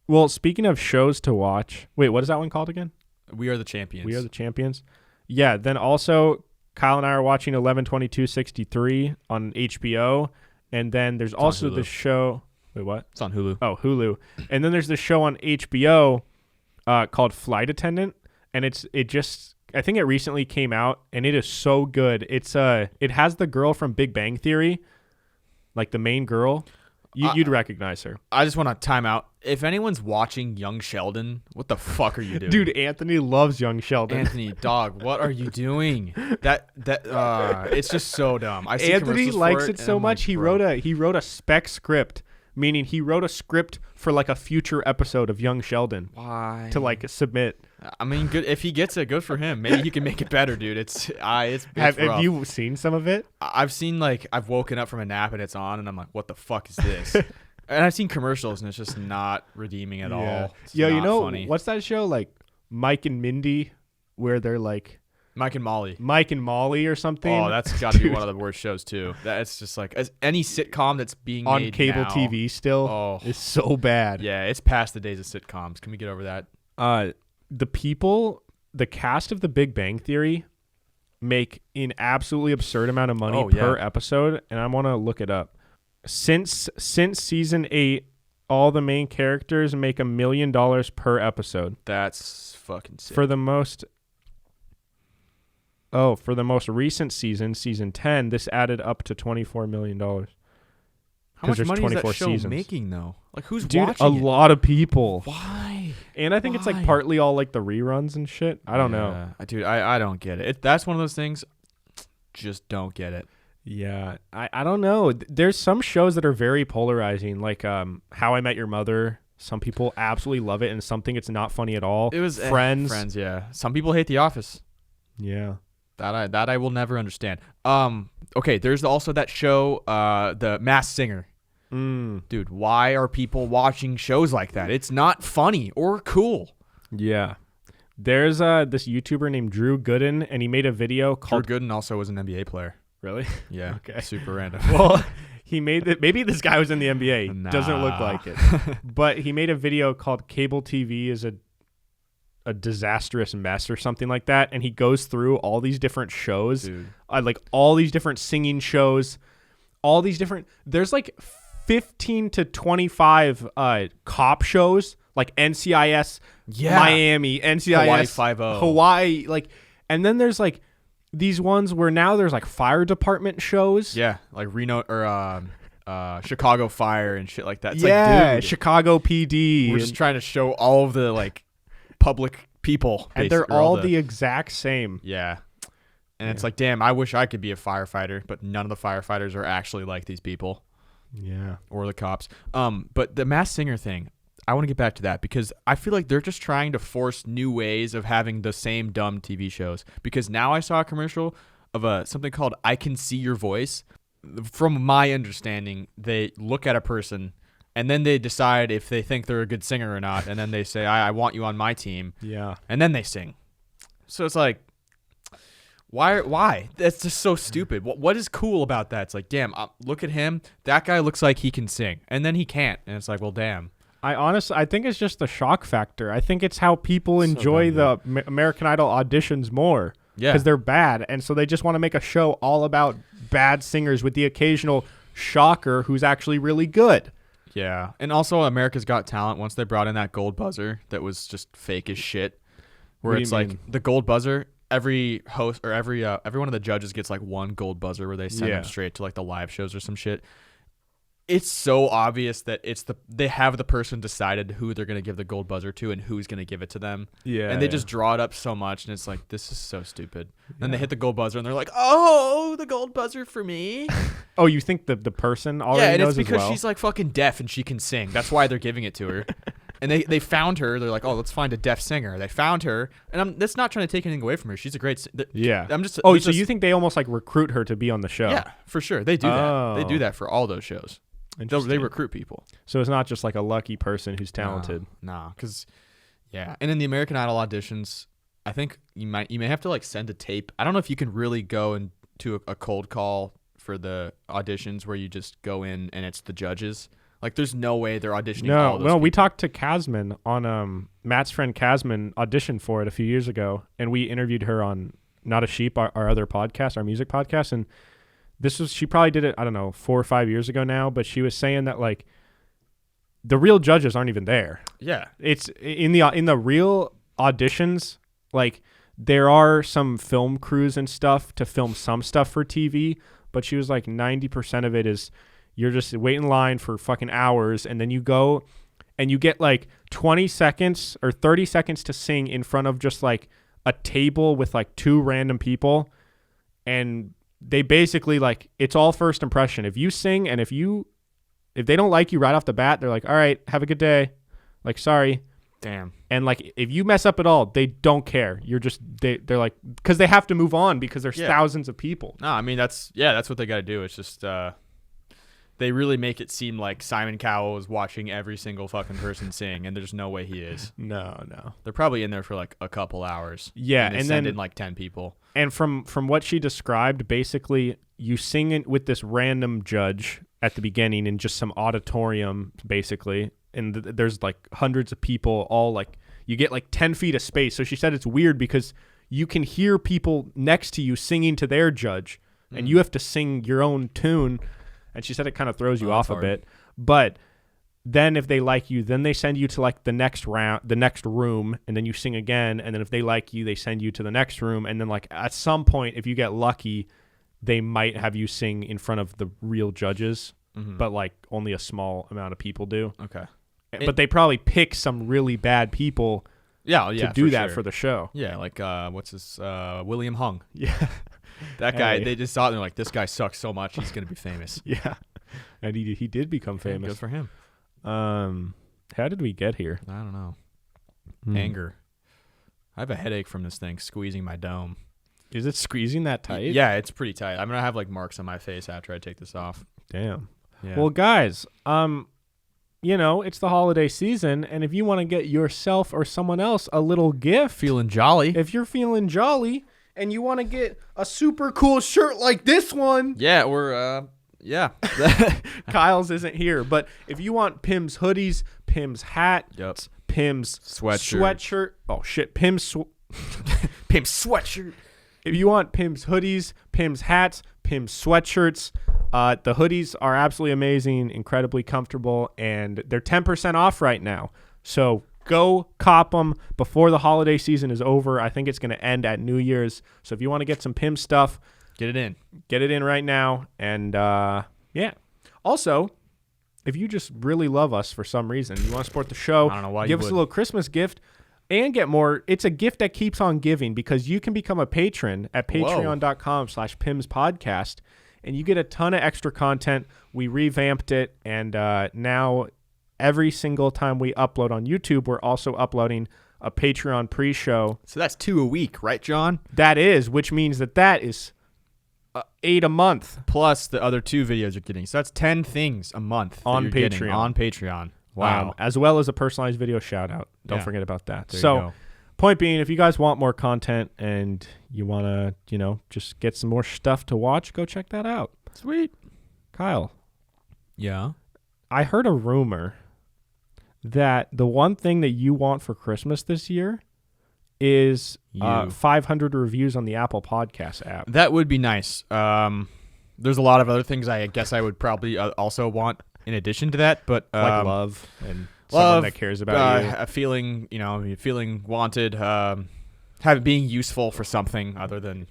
S1: Well, speaking of shows to watch, wait, what is that one called again?
S2: We Are the Champions.
S1: We Are the Champions. Yeah. Then also, Kyle and I are watching 11/22/63 on HBO, and then there's also the show. Wait, what?
S2: It's on Hulu.
S1: Oh, Hulu. And then there's the show on HBO called Flight Attendant, and I think it recently came out, and it is so good. It has the girl from Big Bang Theory, like the main girl. You'd recognize her.
S2: I just want to time out. If anyone's watching Young Sheldon, what the fuck are you doing?
S1: Dude, Anthony loves Young Sheldon.
S2: Anthony, dog, what are you doing? It's just so dumb. I see
S1: Anthony likes
S2: for
S1: it so much.
S2: Like,
S1: he wrote a spec script, meaning he wrote a script for like a future episode of Young Sheldon.
S2: Why?
S1: To like submit.
S2: I mean, good if he gets it, good for him. Maybe he can make it better, dude. It's
S1: Have you seen some of it?
S2: I've seen, like, I've woken up from a nap and it's on, and I'm like, what the fuck is this? And I've seen commercials, and it's just not redeeming at all.
S1: Yeah, you know,
S2: funny.
S1: What's that show, like Mike and Mindy, where they're like
S2: Mike and
S1: Molly or something?
S2: Oh, that's got to be one of the worst shows too. That's just like any sitcom that's being
S1: on
S2: made
S1: cable
S2: now,
S1: TV still is so bad.
S2: Yeah, it's past the days of sitcoms. Can we get over that?
S1: The cast of The Big Bang Theory make an absolutely absurd amount of money per episode, and I want to look it up. Since season 8, all the main characters make $1 million per episode.
S2: That's fucking sick.
S1: For the most recent season 10, this added up to $24 million.
S2: How much money is that show
S1: seasons.
S2: making, though? Like, who's
S1: watching
S2: a
S1: lot of people.
S2: Why?
S1: And I think it's like partly all like the reruns and shit. I don't know.
S2: Dude, I don't get it. That's one of those things, just don't get it.
S1: Yeah, I don't know. There's some shows that are very polarizing, like How I Met Your Mother. Some people absolutely love it, and some think it's not funny at all.
S2: It was
S1: Friends.
S2: Friends, yeah. Some people hate The Office.
S1: Yeah.
S2: That I will never understand. Okay, there's also that show, The Masked Singer. Dude, why are people watching shows like that? It's not funny or cool.
S1: Yeah. There's this YouTuber named Drew Gooden, and he made a video called...
S2: Drew Gooden also was an NBA player.
S1: Really?
S2: Yeah.
S1: Okay.
S2: Super random.
S1: Well, he made it. Maybe this guy was in the NBA.
S2: Nah.
S1: Doesn't look like it. But he made a video called "Cable TV is a disastrous mess" or something like that, and he goes through all these different shows, like all these different singing shows, all these different. There's like 15 to 25 cop shows, like NCIS, Miami, NCIS,
S2: Hawaii 5-0,
S1: Hawaii, like, and then there's like these ones where now there's like fire department shows.
S2: Yeah, like Reno or Chicago Fire and shit like that. It's
S1: like,
S2: dude,
S1: Chicago PD.
S2: We're just trying to show all of the like public people,
S1: and they're all the exact same.
S2: Yeah. And it's like, damn, I wish I could be a firefighter, but none of the firefighters are actually like these people.
S1: Yeah.
S2: Or the cops. But the Masked Singer thing, I want to get back to that because I feel like they're just trying to force new ways of having the same dumb TV shows. Because now I saw a commercial of something called I Can See Your Voice. From my understanding, they look at a person and then they decide if they think they're a good singer or not. And then they say, I want you on my team.
S1: Yeah.
S2: And then they sing. So it's like, why? That's just so stupid. What is cool about that? It's like, damn, look at him. That guy looks like he can sing. And then he can't. And it's like, well, damn.
S1: I think it's just the shock factor. I think it's how people enjoy the American Idol auditions more.
S2: Yeah.
S1: Because they're bad. And so they just want to make a show all about bad singers with the occasional shocker who's actually really good.
S2: Yeah. And also America's Got Talent, once they brought in that gold buzzer that was just fake as shit. Where it's like the gold buzzer, every host or every one of the judges gets like one gold buzzer where they send them straight to like the live shows or some shit. It's so obvious that they have the person decided who they're going to give the gold buzzer to and who's going to give it to them.
S1: Yeah.
S2: And they just draw it up so much, and it's like, this is so stupid. Then they hit the gold buzzer, and they're like, oh, the gold buzzer for me.
S1: Oh, you think the person already knows as well?
S2: Yeah, and it's because she's like fucking deaf and she can sing. That's why they're giving it to her. And they found her. They're like, oh, let's find a deaf singer. They found her, and that's not trying to take anything away from her. She's a great. I'm just.
S1: Oh, so you think they almost like recruit her to be on the show?
S2: Yeah, for sure. They do that. They do that for all those shows. They recruit people.
S1: So it's not just like a lucky person who's talented.
S2: Nah, because and in the American Idol auditions, I think you may have to like send a tape. I don't know if you can really go into a cold call for the auditions where you just go in and it's the judges. Like, there's no way they're auditioning all those people.
S1: We talked to Casman on Matt's friend Casman auditioned for it a few years ago, and we interviewed her on Not a Sheep, our other podcast, our music podcast, and she probably did it, I don't know, 4 or 5 years ago now, but she was saying that like the real judges aren't even there.
S2: Yeah.
S1: It's in the real auditions, like there are some film crews and stuff to film some stuff for TV, but she was like 90% of it is you're just wait in line for fucking hours, and then you go and you get like 20 seconds or 30 seconds to sing in front of just like a table with like 2 random people, and they basically like it's all first impression. If you sing and if they don't like you right off the bat, they're like, all right, have a good day. Like, sorry.
S2: Damn.
S1: And like if you mess up at all, they don't care. You're just they're like, because they have to move on because there's thousands of people.
S2: No, I mean that's what they got to do. It's just they really make it seem like Simon Cowell is watching every single fucking person sing, and there's no way he is.
S1: No.
S2: They're probably in there for like a couple hours.
S1: Yeah,
S2: and send in like 10 people.
S1: And from what she described, basically you sing it with this random judge at the beginning in just some auditorium, basically, and there's like hundreds of people, all like you get like 10 feet of space. So she said it's weird because you can hear people next to you singing to their judge, and you have to sing your own tune. And she said it kind of throws you off a bit. But then if they like you, then they send you to like the next room, and then you sing again. And then if they like you, they send you to the next room. And then like at some point, if you get lucky, they might have you sing in front of the real judges, but like only a small amount of people do.
S2: Okay.
S1: But they probably pick some really bad people to do that for the show.
S2: Yeah, like what's his William Hung.
S1: Yeah.
S2: That guy, they just thought, they're like, this guy sucks so much, he's going to be famous.
S1: Yeah. And he did become famous.
S2: Good for him.
S1: How did we get here?
S2: I don't know. Anger. I have a headache from this thing squeezing my dome.
S1: Is it squeezing that tight?
S2: Yeah, it's pretty tight. I'm going to have like marks on my face after I take this off.
S1: Damn.
S2: Yeah.
S1: Well, guys, it's the holiday season, and if you want to get yourself or someone else a little gift.
S2: Feeling jolly.
S1: If you're feeling jolly and you want to get a super cool shirt like this one.
S2: Yeah, or
S1: Kyle's isn't here, but if you want PIMS hoodies, PIMS hat, PIMS sweatshirt. Oh shit, PIMS
S2: sweatshirt.
S1: If you want PIMS hoodies, PIMS hats, PIMS sweatshirts, the hoodies are absolutely amazing, incredibly comfortable, and they're 10% off right now. So go cop them before the holiday season is over. I think it's going to end at New Year's. So if you want to get some PIMS stuff,
S2: get it in.
S1: Get it in right now. And yeah. Also, if you just really love us for some reason, you want to support the show,
S2: I don't know why
S1: give us a little Christmas gift and get more. It's a gift that keeps on giving because you can become a patron at patreon.com/PIMSpodcast, and you get a ton of extra content. We revamped it, and now every single time we upload on YouTube, we're also uploading a Patreon pre-show.
S2: So that's 2 a week, right, John?
S1: That is, which means that is 8 a month.
S2: Plus the other 2 videos you're getting. So that's 10 things a month
S1: on Patreon.
S2: On Patreon. Wow.
S1: As well as a personalized video shout out. Don't forget about that.
S2: There you go.
S1: Point being, if you guys want more content and you want to, just get some more stuff to watch, go check that out.
S2: Sweet.
S1: Kyle.
S2: Yeah.
S1: I heard a rumor that the one thing that you want for Christmas this year is 500 reviews on the Apple Podcast app.
S2: That would be nice. There's a lot of other things I guess I would probably also want in addition to that, but
S1: like love and someone that cares about you.
S2: A feeling, feeling wanted, being useful for something other than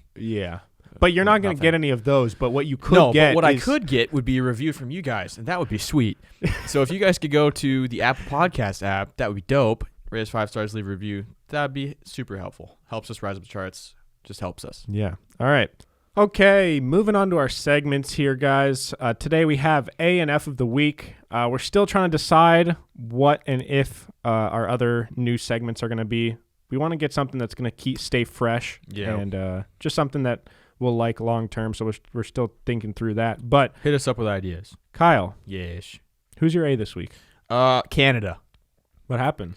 S1: But you're not going to get any of those. But what you could
S2: get, but what I could get would be a review from you guys, and that would be sweet. So if you guys could go to the Apple Podcast app, that would be dope. Rate us 5 stars, leave a review. That'd be super helpful. Helps us rise up the charts. Just helps us.
S1: Yeah. All right. Okay, moving on to our segments here, guys. Today we have A and F of the week. We're still trying to decide what and if our other new segments are going to be. We want to get something that's going to stay fresh and just something that we'll like long term. So we're still thinking through that. But
S2: hit us up with ideas.
S1: Kyle.
S2: Yes.
S1: Who's your A this week?
S2: Canada.
S1: What happened?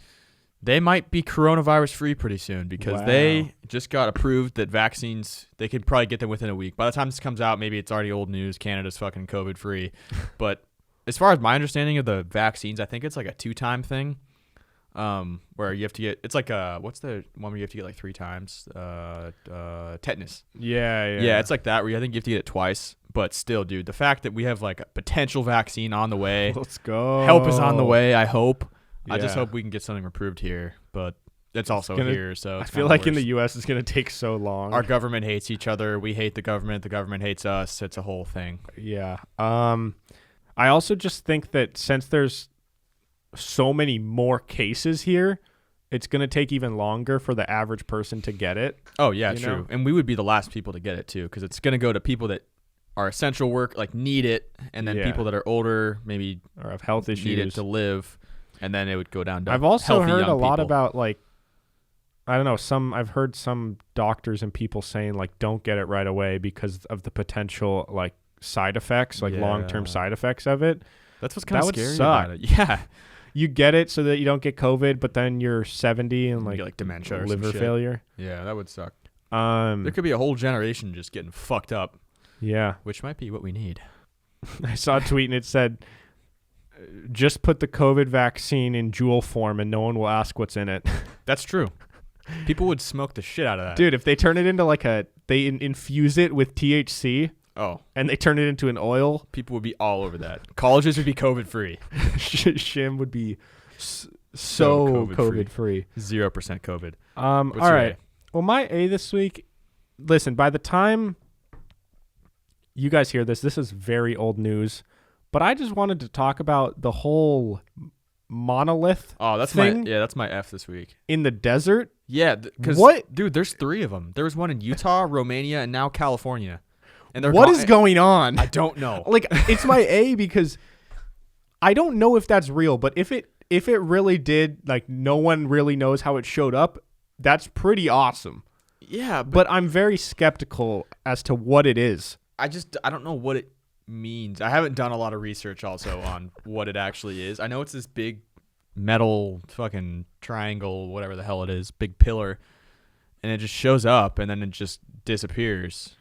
S2: They might be coronavirus free pretty soon because they just got approved that vaccines, they could probably get them within a week. By the time this comes out, maybe it's already old news. Canada's fucking COVID free. But as far as my understanding of the vaccines, I think it's like a 2-time thing where you have to get, it's like what's the one where you have to get like 3 times? Tetanus.
S1: Yeah.
S2: It's like that where I think you have to get it twice. But still, dude, the fact that we have like a potential vaccine on the way.
S1: Let's go.
S2: Help is on the way, I hope. Yeah. I just hope we can get something approved here, but it's also here, so
S1: I feel like in the U.S. it's going to take so long.
S2: Our government hates each other. We hate the government hates us. It's a whole thing.
S1: Yeah. I also just think that since there's so many more cases here, it's going to take even longer for the average person to get it.
S2: Oh, yeah, true. And we would be the last people to get it, too, because it's going to go to people that are essential work, like need it, and then people that are older, maybe
S1: or have health issues,
S2: need it to live. And then it would go down to
S1: I've also heard a lot
S2: people.
S1: about, like, I don't know, I've heard some doctors and people saying, like, don't get it right away because of the potential, like, side effects, like long-term side effects of it.
S2: That's what's kind of scary
S1: about
S2: it. Yeah.
S1: You get it so that you don't get COVID, but then you're 70 and,
S2: you get, like dementia or
S1: liver failure.
S2: Yeah, that would suck. There could be a whole generation just getting fucked up.
S1: Yeah.
S2: Which might be what we need.
S1: I saw a tweet and it said, just put the COVID vaccine in jewel form and no one will ask what's in it.
S2: That's true. People would smoke the shit out of that.
S1: Dude, if they turn it into they infuse it with THC.
S2: Oh.
S1: And they turn it into an oil.
S2: People would be all over that. Colleges would be COVID free.
S1: Shim would be so COVID free.
S2: 0% COVID.
S1: All right. Well, my A this week, listen, by the time you guys hear this is very old news. But I just wanted to talk about the whole monolith thing.
S2: That's my F this week.
S1: In the desert?
S2: Yeah.
S1: What?
S2: Dude, there's 3 of them. There was one in Utah, Romania, and now California. And
S1: what is going on?
S2: I don't know.
S1: Like, it's my A because I don't know if that's real, but if it really did, like, no one really knows how it showed up, that's pretty awesome.
S2: Yeah.
S1: But I'm very skeptical as to what it is.
S2: I don't know what it means. I haven't done a lot of research also on what it actually is. I know it's this big metal fucking triangle, whatever the hell it is, big pillar, and it just shows up and then it just disappears.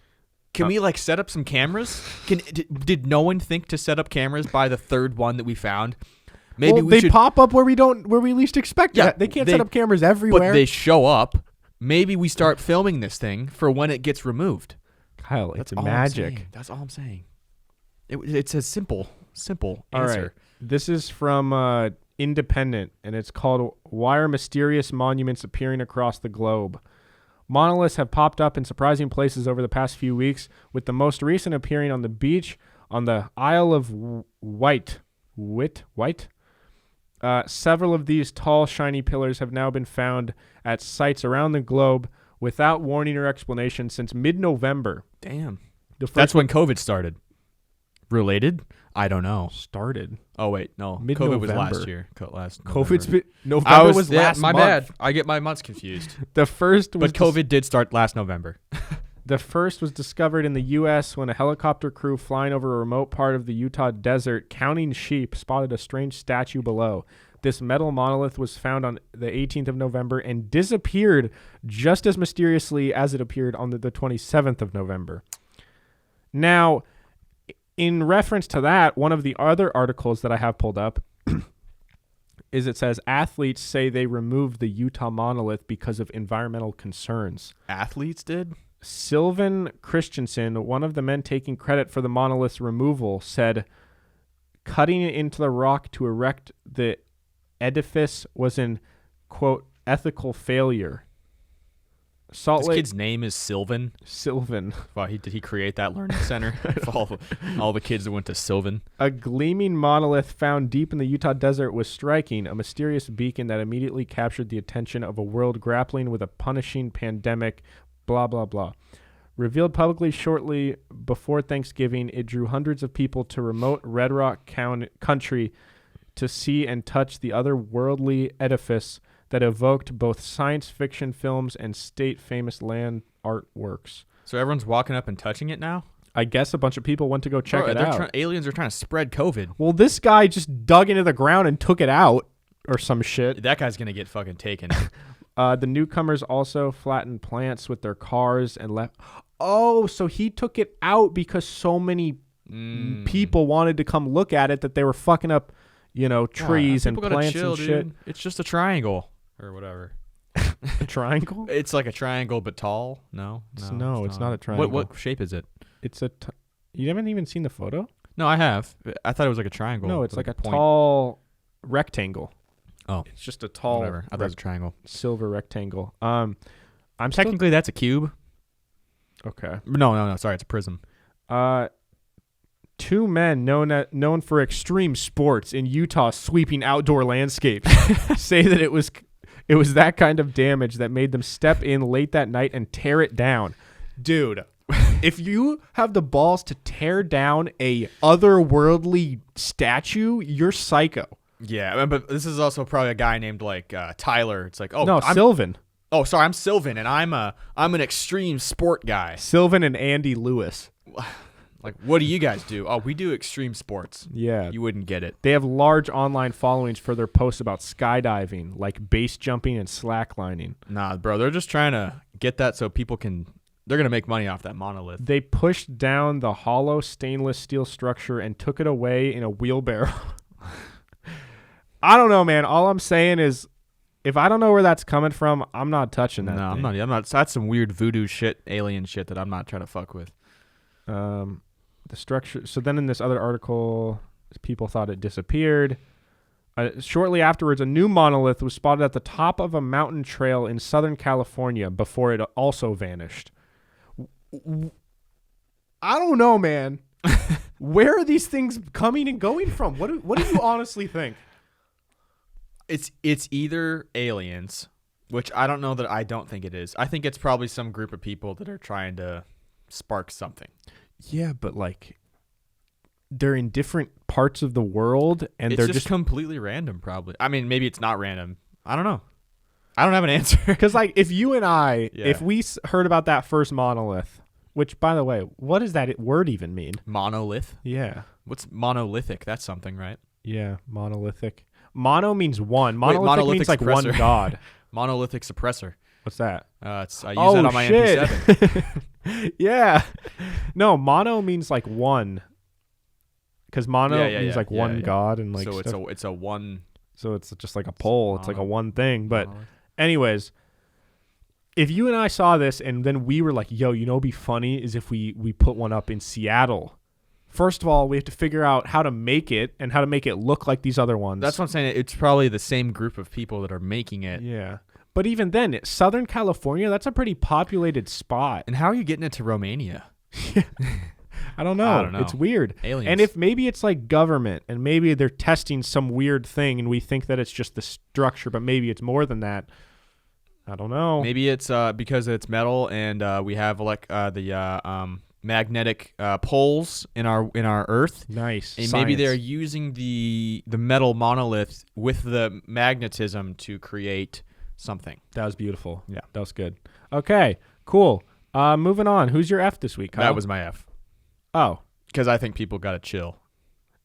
S2: Can we like set up some cameras? Did no one think to set up cameras by the 3rd one that we found? Maybe
S1: they pop up where we least expect it. They can't set up cameras everywhere.
S2: But they show up. Maybe we start filming this thing for when it gets removed.
S1: Kyle, it's magic.
S2: That's all I'm saying. It's a simple answer.
S1: All right. This is from Independent, and it's called Why Are Mysterious Monuments Appearing Across the Globe? Monoliths have popped up in surprising places over the past few weeks, with the most recent appearing on the beach on the Isle of Wight. Several of these tall, shiny pillars have now been found at sites around the globe without warning or explanation since mid-November.
S2: Damn. That's when COVID started. Related? I don't know.
S1: Started.
S2: Oh wait, no.
S1: Mid-November.
S2: COVID was last year.
S1: November was last month.
S2: My bad. I get my months confused.
S1: But
S2: COVID did start last November.
S1: The first was discovered in the U.S. when a helicopter crew flying over a remote part of the Utah desert counting sheep spotted a strange statue below. This metal monolith was found on the 18th of November and disappeared just as mysteriously as it appeared on the 27th of November. Now, in reference to that, one of the other articles that I have pulled up is it says athletes say they removed the Utah monolith because of environmental concerns.
S2: Athletes did?
S1: Sylvan Christensen, one of the men taking credit for the monolith's removal, said cutting it into the rock to erect the edifice was an, quote, ethical failure.
S2: This kid's name is Sylvan.
S1: Sylvan.
S2: Wow, did he create that learning center for all the kids that went to Sylvan?
S1: A gleaming monolith found deep in the Utah desert was striking, a mysterious beacon that immediately captured the attention of a world grappling with a punishing pandemic, blah, blah, blah. Revealed publicly shortly before Thanksgiving, it drew hundreds of people to remote Red Rock country to see and touch the otherworldly edifice that evoked both science fiction films and state-famous land artworks.
S2: So everyone's walking up and touching it now?
S1: I guess a bunch of people went to go check it out.
S2: Aliens are trying to spread COVID.
S1: Well, this guy just dug into the ground and took it out or some shit.
S2: That guy's going to get fucking taken.
S1: The newcomers also flattened plants with their cars and left. Oh, so he took it out because so many people wanted to come look at it that they were fucking up, trees and plants and shit.
S2: Dude. It's just a triangle. Or whatever.
S1: A triangle?
S2: It's like a triangle, but tall. No,
S1: it's not a triangle.
S2: What shape is it?
S1: It's you haven't even seen the photo?
S2: No, I have. I thought it was like a triangle.
S1: No, it's like a tall rectangle.
S2: Oh,
S1: it's just a tall.
S2: Whatever. I thought it was a triangle.
S1: Silver rectangle.
S2: Technically that's a cube.
S1: Okay.
S2: No. Sorry, it's a prism.
S1: Two men known for extreme sports in Utah's sweeping outdoor landscapes say that it was that kind of damage that made them step in late that night and tear it down. Dude, if you have the balls to tear down a otherworldly statue, you're psycho.
S2: Yeah, but this is also probably a guy named like Tyler. It's like,
S1: Sylvan.
S2: Oh, sorry, I'm Sylvan, and I'm an extreme sport guy.
S1: Sylvan and Andy Lewis.
S2: Like, what do you guys do? Oh, we do extreme sports.
S1: Yeah.
S2: You wouldn't get it.
S1: They have large online followings for their posts about skydiving, like base jumping and slacklining.
S2: Nah, bro, they're just trying to get that so people can... They're going to make money off that monolith.
S1: They pushed down the hollow stainless steel structure and took it away in a wheelbarrow. I don't know, man. All I'm saying is, if I don't know where that's coming from, I'm not touching that.
S2: No,
S1: thing.
S2: I'm not. That's some weird voodoo shit, alien shit that I'm not trying to fuck with.
S1: The structure. So then in this other article, people thought it disappeared. Shortly afterwards, a new monolith was spotted at the top of a mountain trail in Southern California before it also vanished. I don't know, man. Where are these things coming and going from? What do you honestly think?
S2: It's either aliens, which I don't know that I don't think it is. I think it's probably some group of people that are trying to spark something.
S1: Yeah, but like they're in different parts of the world and
S2: they're
S1: just
S2: completely random probably. I mean, maybe it's not random. I don't know. I don't have an answer.
S1: Because like if you and I, if we heard about that first monolith, which by the way, what does that word even mean?
S2: Monolith?
S1: Yeah.
S2: What's monolithic? That's something, right?
S1: Yeah, monolithic. Mono means one. Monolithic means like
S2: suppressor.
S1: one god.
S2: Monolithic suppressor.
S1: What's that?
S2: I use that on my MP7.
S1: Yeah. No, mono means like one. Because mono means like one god and like
S2: so
S1: stuff.
S2: it's a one.
S1: So it's just like a pole. It's like a one thing. But anyways, if you and I saw this and then we were like, yo, what'd be funny is if we put one up in Seattle. First of all, we have to figure out how to make it and how to make it look like these other ones.
S2: That's what I'm saying. It's probably the same group of people that are making it.
S1: Yeah. But even then, Southern California, that's a pretty populated spot.
S2: And how are you getting it to Romania?
S1: I don't know. It's weird.
S2: Aliens.
S1: And if maybe it's like government and maybe they're testing some weird thing and we think that it's just the structure, but maybe it's more than that. I don't know.
S2: Maybe it's because it's metal and we have the magnetic poles in our Earth.
S1: Nice.
S2: And maybe they're using the metal monolith with the magnetism to create something.
S1: That was beautiful.
S2: Yeah.
S1: That was good. Okay, cool. Moving on. Who's your F this week, Kyle?
S2: That was my F.
S1: Oh.
S2: Because I think people got to chill.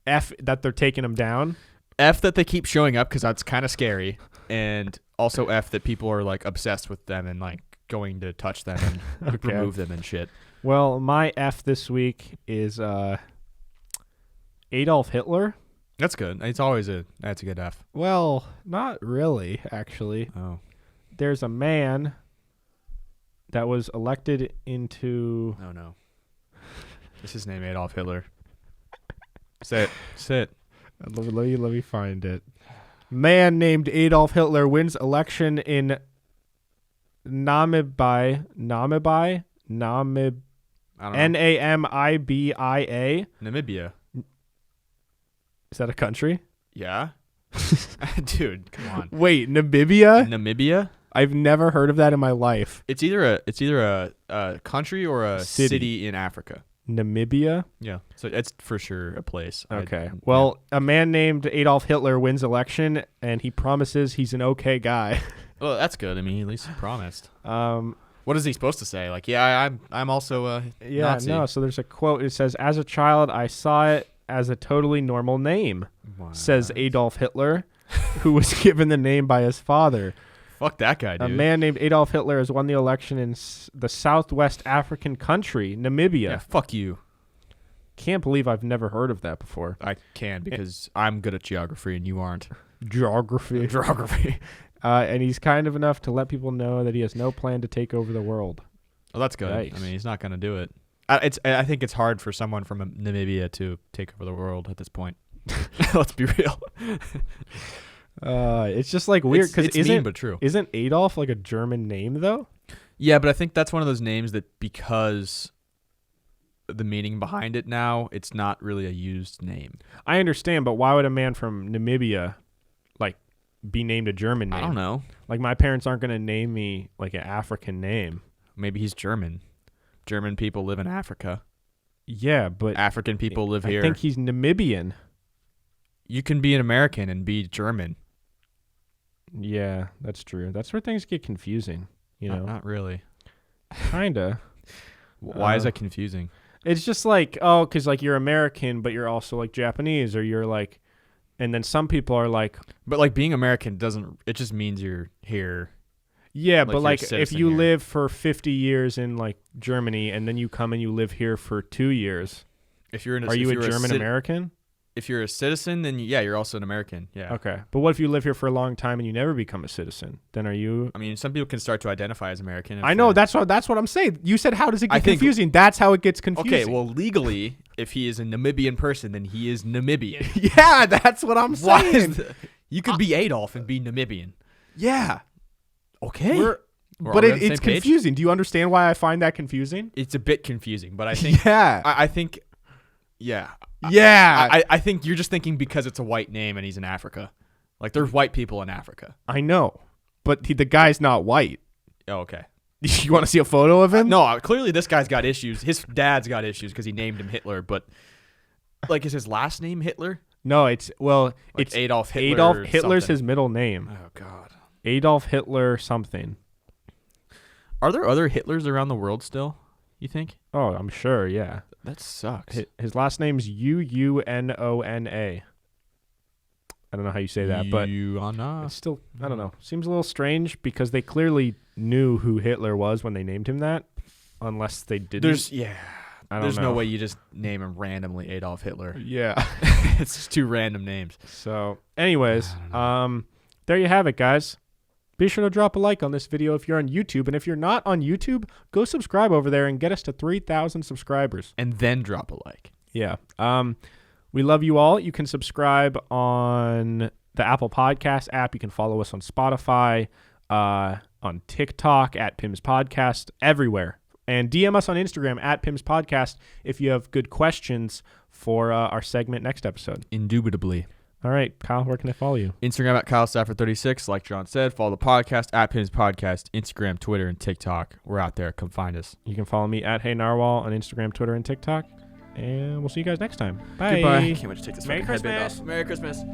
S1: F that they're taking them down?
S2: F that they keep showing up because that's kind of scary. And also F that people are like obsessed with them and like going to touch them and remove them and shit.
S1: Well, my F this week is Adolf Hitler.
S2: That's good. That's a good F.
S1: Well, not really, actually.
S2: Oh.
S1: There's a man that was elected into...
S2: Oh, no. Is his name Adolf Hitler? Say it.
S1: Let me find it. Man named Adolf Hitler wins election in Namibia.
S2: I don't know.
S1: Namibia.
S2: Namibia.
S1: Is that a country?
S2: Yeah. Dude, come on.
S1: Wait, Namibia?
S2: Namibia?
S1: I've never heard of that in my life.
S2: It's either a country or a city in Africa.
S1: Namibia?
S2: Yeah. So it's for sure a place.
S1: Okay. Well, a man named Adolf Hitler wins election, and he promises he's an okay guy.
S2: Well, that's good. I mean, at least he promised. What is he supposed to say? Like, yeah, I'm also a Nazi.
S1: No. So there's a quote. It says, "As a child, I saw it as a totally normal name," says Adolf Hitler, who was given the name by his father.
S2: Fuck that guy, dude.
S1: A man named Adolf Hitler has won the election in the southwest African country, Namibia.
S2: Yeah, fuck you.
S1: Can't believe I've never heard of that before.
S2: I can because I'm good at geography and you aren't.
S1: Geography. And he's kind of enough to let people know that he has no plan to take over the world.
S2: Well, that's good.
S1: Nice.
S2: I mean, he's not going to do it. I think it's hard for someone from Namibia to take over the world at this point. Let's be real.
S1: It's just like weird because
S2: mean but true.
S1: Isn't Adolf like a German name though?
S2: Yeah, but I think that's one of those names that because the meaning behind it now, it's not really a used name.
S1: I understand, but why would a man from Namibia like be named a German name?
S2: I don't know.
S1: Like my parents aren't going to name me like an African name.
S2: Maybe he's German. German people live in Africa.
S1: Yeah, but
S2: African people live here.
S1: I think he's Namibian.
S2: You can be an American and be German.
S1: Yeah, that's true. That's where things get confusing, you know?
S2: Not really.
S1: Kinda.
S2: Why is that confusing?
S1: It's just like, oh, because like you're American, but you're also like Japanese, or you're like, and then some people are like,
S2: but like being American it just means you're here.
S1: Yeah, but like if you
S2: here.
S1: live for 50 years in like Germany and then you come and you live here for 2 years, are you a German American?
S2: If you're a citizen, then you're also an American. Yeah.
S1: Okay. But what if you live here for a long time and you never become a citizen? Then are you?
S2: I mean, some people can start to identify as American.
S1: I know. That's what I'm saying. You said, how does it get confusing? That's how it gets confusing.
S2: Okay. Well, legally, if he is a Namibian person, then he is Namibian.
S1: Yeah, that's what I'm saying.
S2: You could be Adolf and be Namibian.
S1: Yeah.
S2: Okay.
S1: But it's confusing. Do you understand why I find that confusing?
S2: It's a bit confusing, but I think.
S1: Yeah.
S2: I think. Yeah.
S1: Yeah.
S2: I think you're just thinking because it's a white name and he's in Africa. Like, there's white people in Africa.
S1: I know. But the guy's not white.
S2: Oh, okay.
S1: You want to see a photo of him?
S2: No, clearly this guy's got issues. His dad's got issues because he named him Hitler. But, like, is his last name Hitler?
S1: No, it's
S2: Adolf Hitler.
S1: Adolf Hitler's his middle name.
S2: Oh, God.
S1: Adolf Hitler something.
S2: Are there other Hitlers around the world still, you think?
S1: Oh, I'm sure, yeah.
S2: That sucks.
S1: His last name's Uuna. I don't know how you say that, but it's still, I don't know. Seems a little strange because they clearly knew who Hitler was when they named him that, unless they didn't.
S2: There's no way you just name him randomly Adolf Hitler.
S1: Yeah.
S2: It's just two random names.
S1: So, anyways, there you have it, guys. Be sure to drop a like on this video if you're on YouTube. And if you're not on YouTube, go subscribe over there and get us to 3,000 subscribers.
S2: And then drop a like.
S1: Yeah. We love you all. You can subscribe on the Apple Podcast app. You can follow us on Spotify, on TikTok at PIMS Podcast, everywhere. And DM us on Instagram at PIMS Podcast if you have good questions for our segment next episode.
S2: Indubitably.
S1: All right, Kyle, where can I follow you?
S2: Instagram at KyleStafford36. Like John said, follow the podcast at PIMS Podcast, Instagram, Twitter, and TikTok. We're out there. Come find us.
S1: You can follow me at Hey Narwhal on Instagram, Twitter, and TikTok. And we'll see you guys next time. Bye.
S2: Goodbye. Can't wait to take this
S1: Merry
S2: fucking headband
S1: Christmas.
S2: off. Merry Christmas.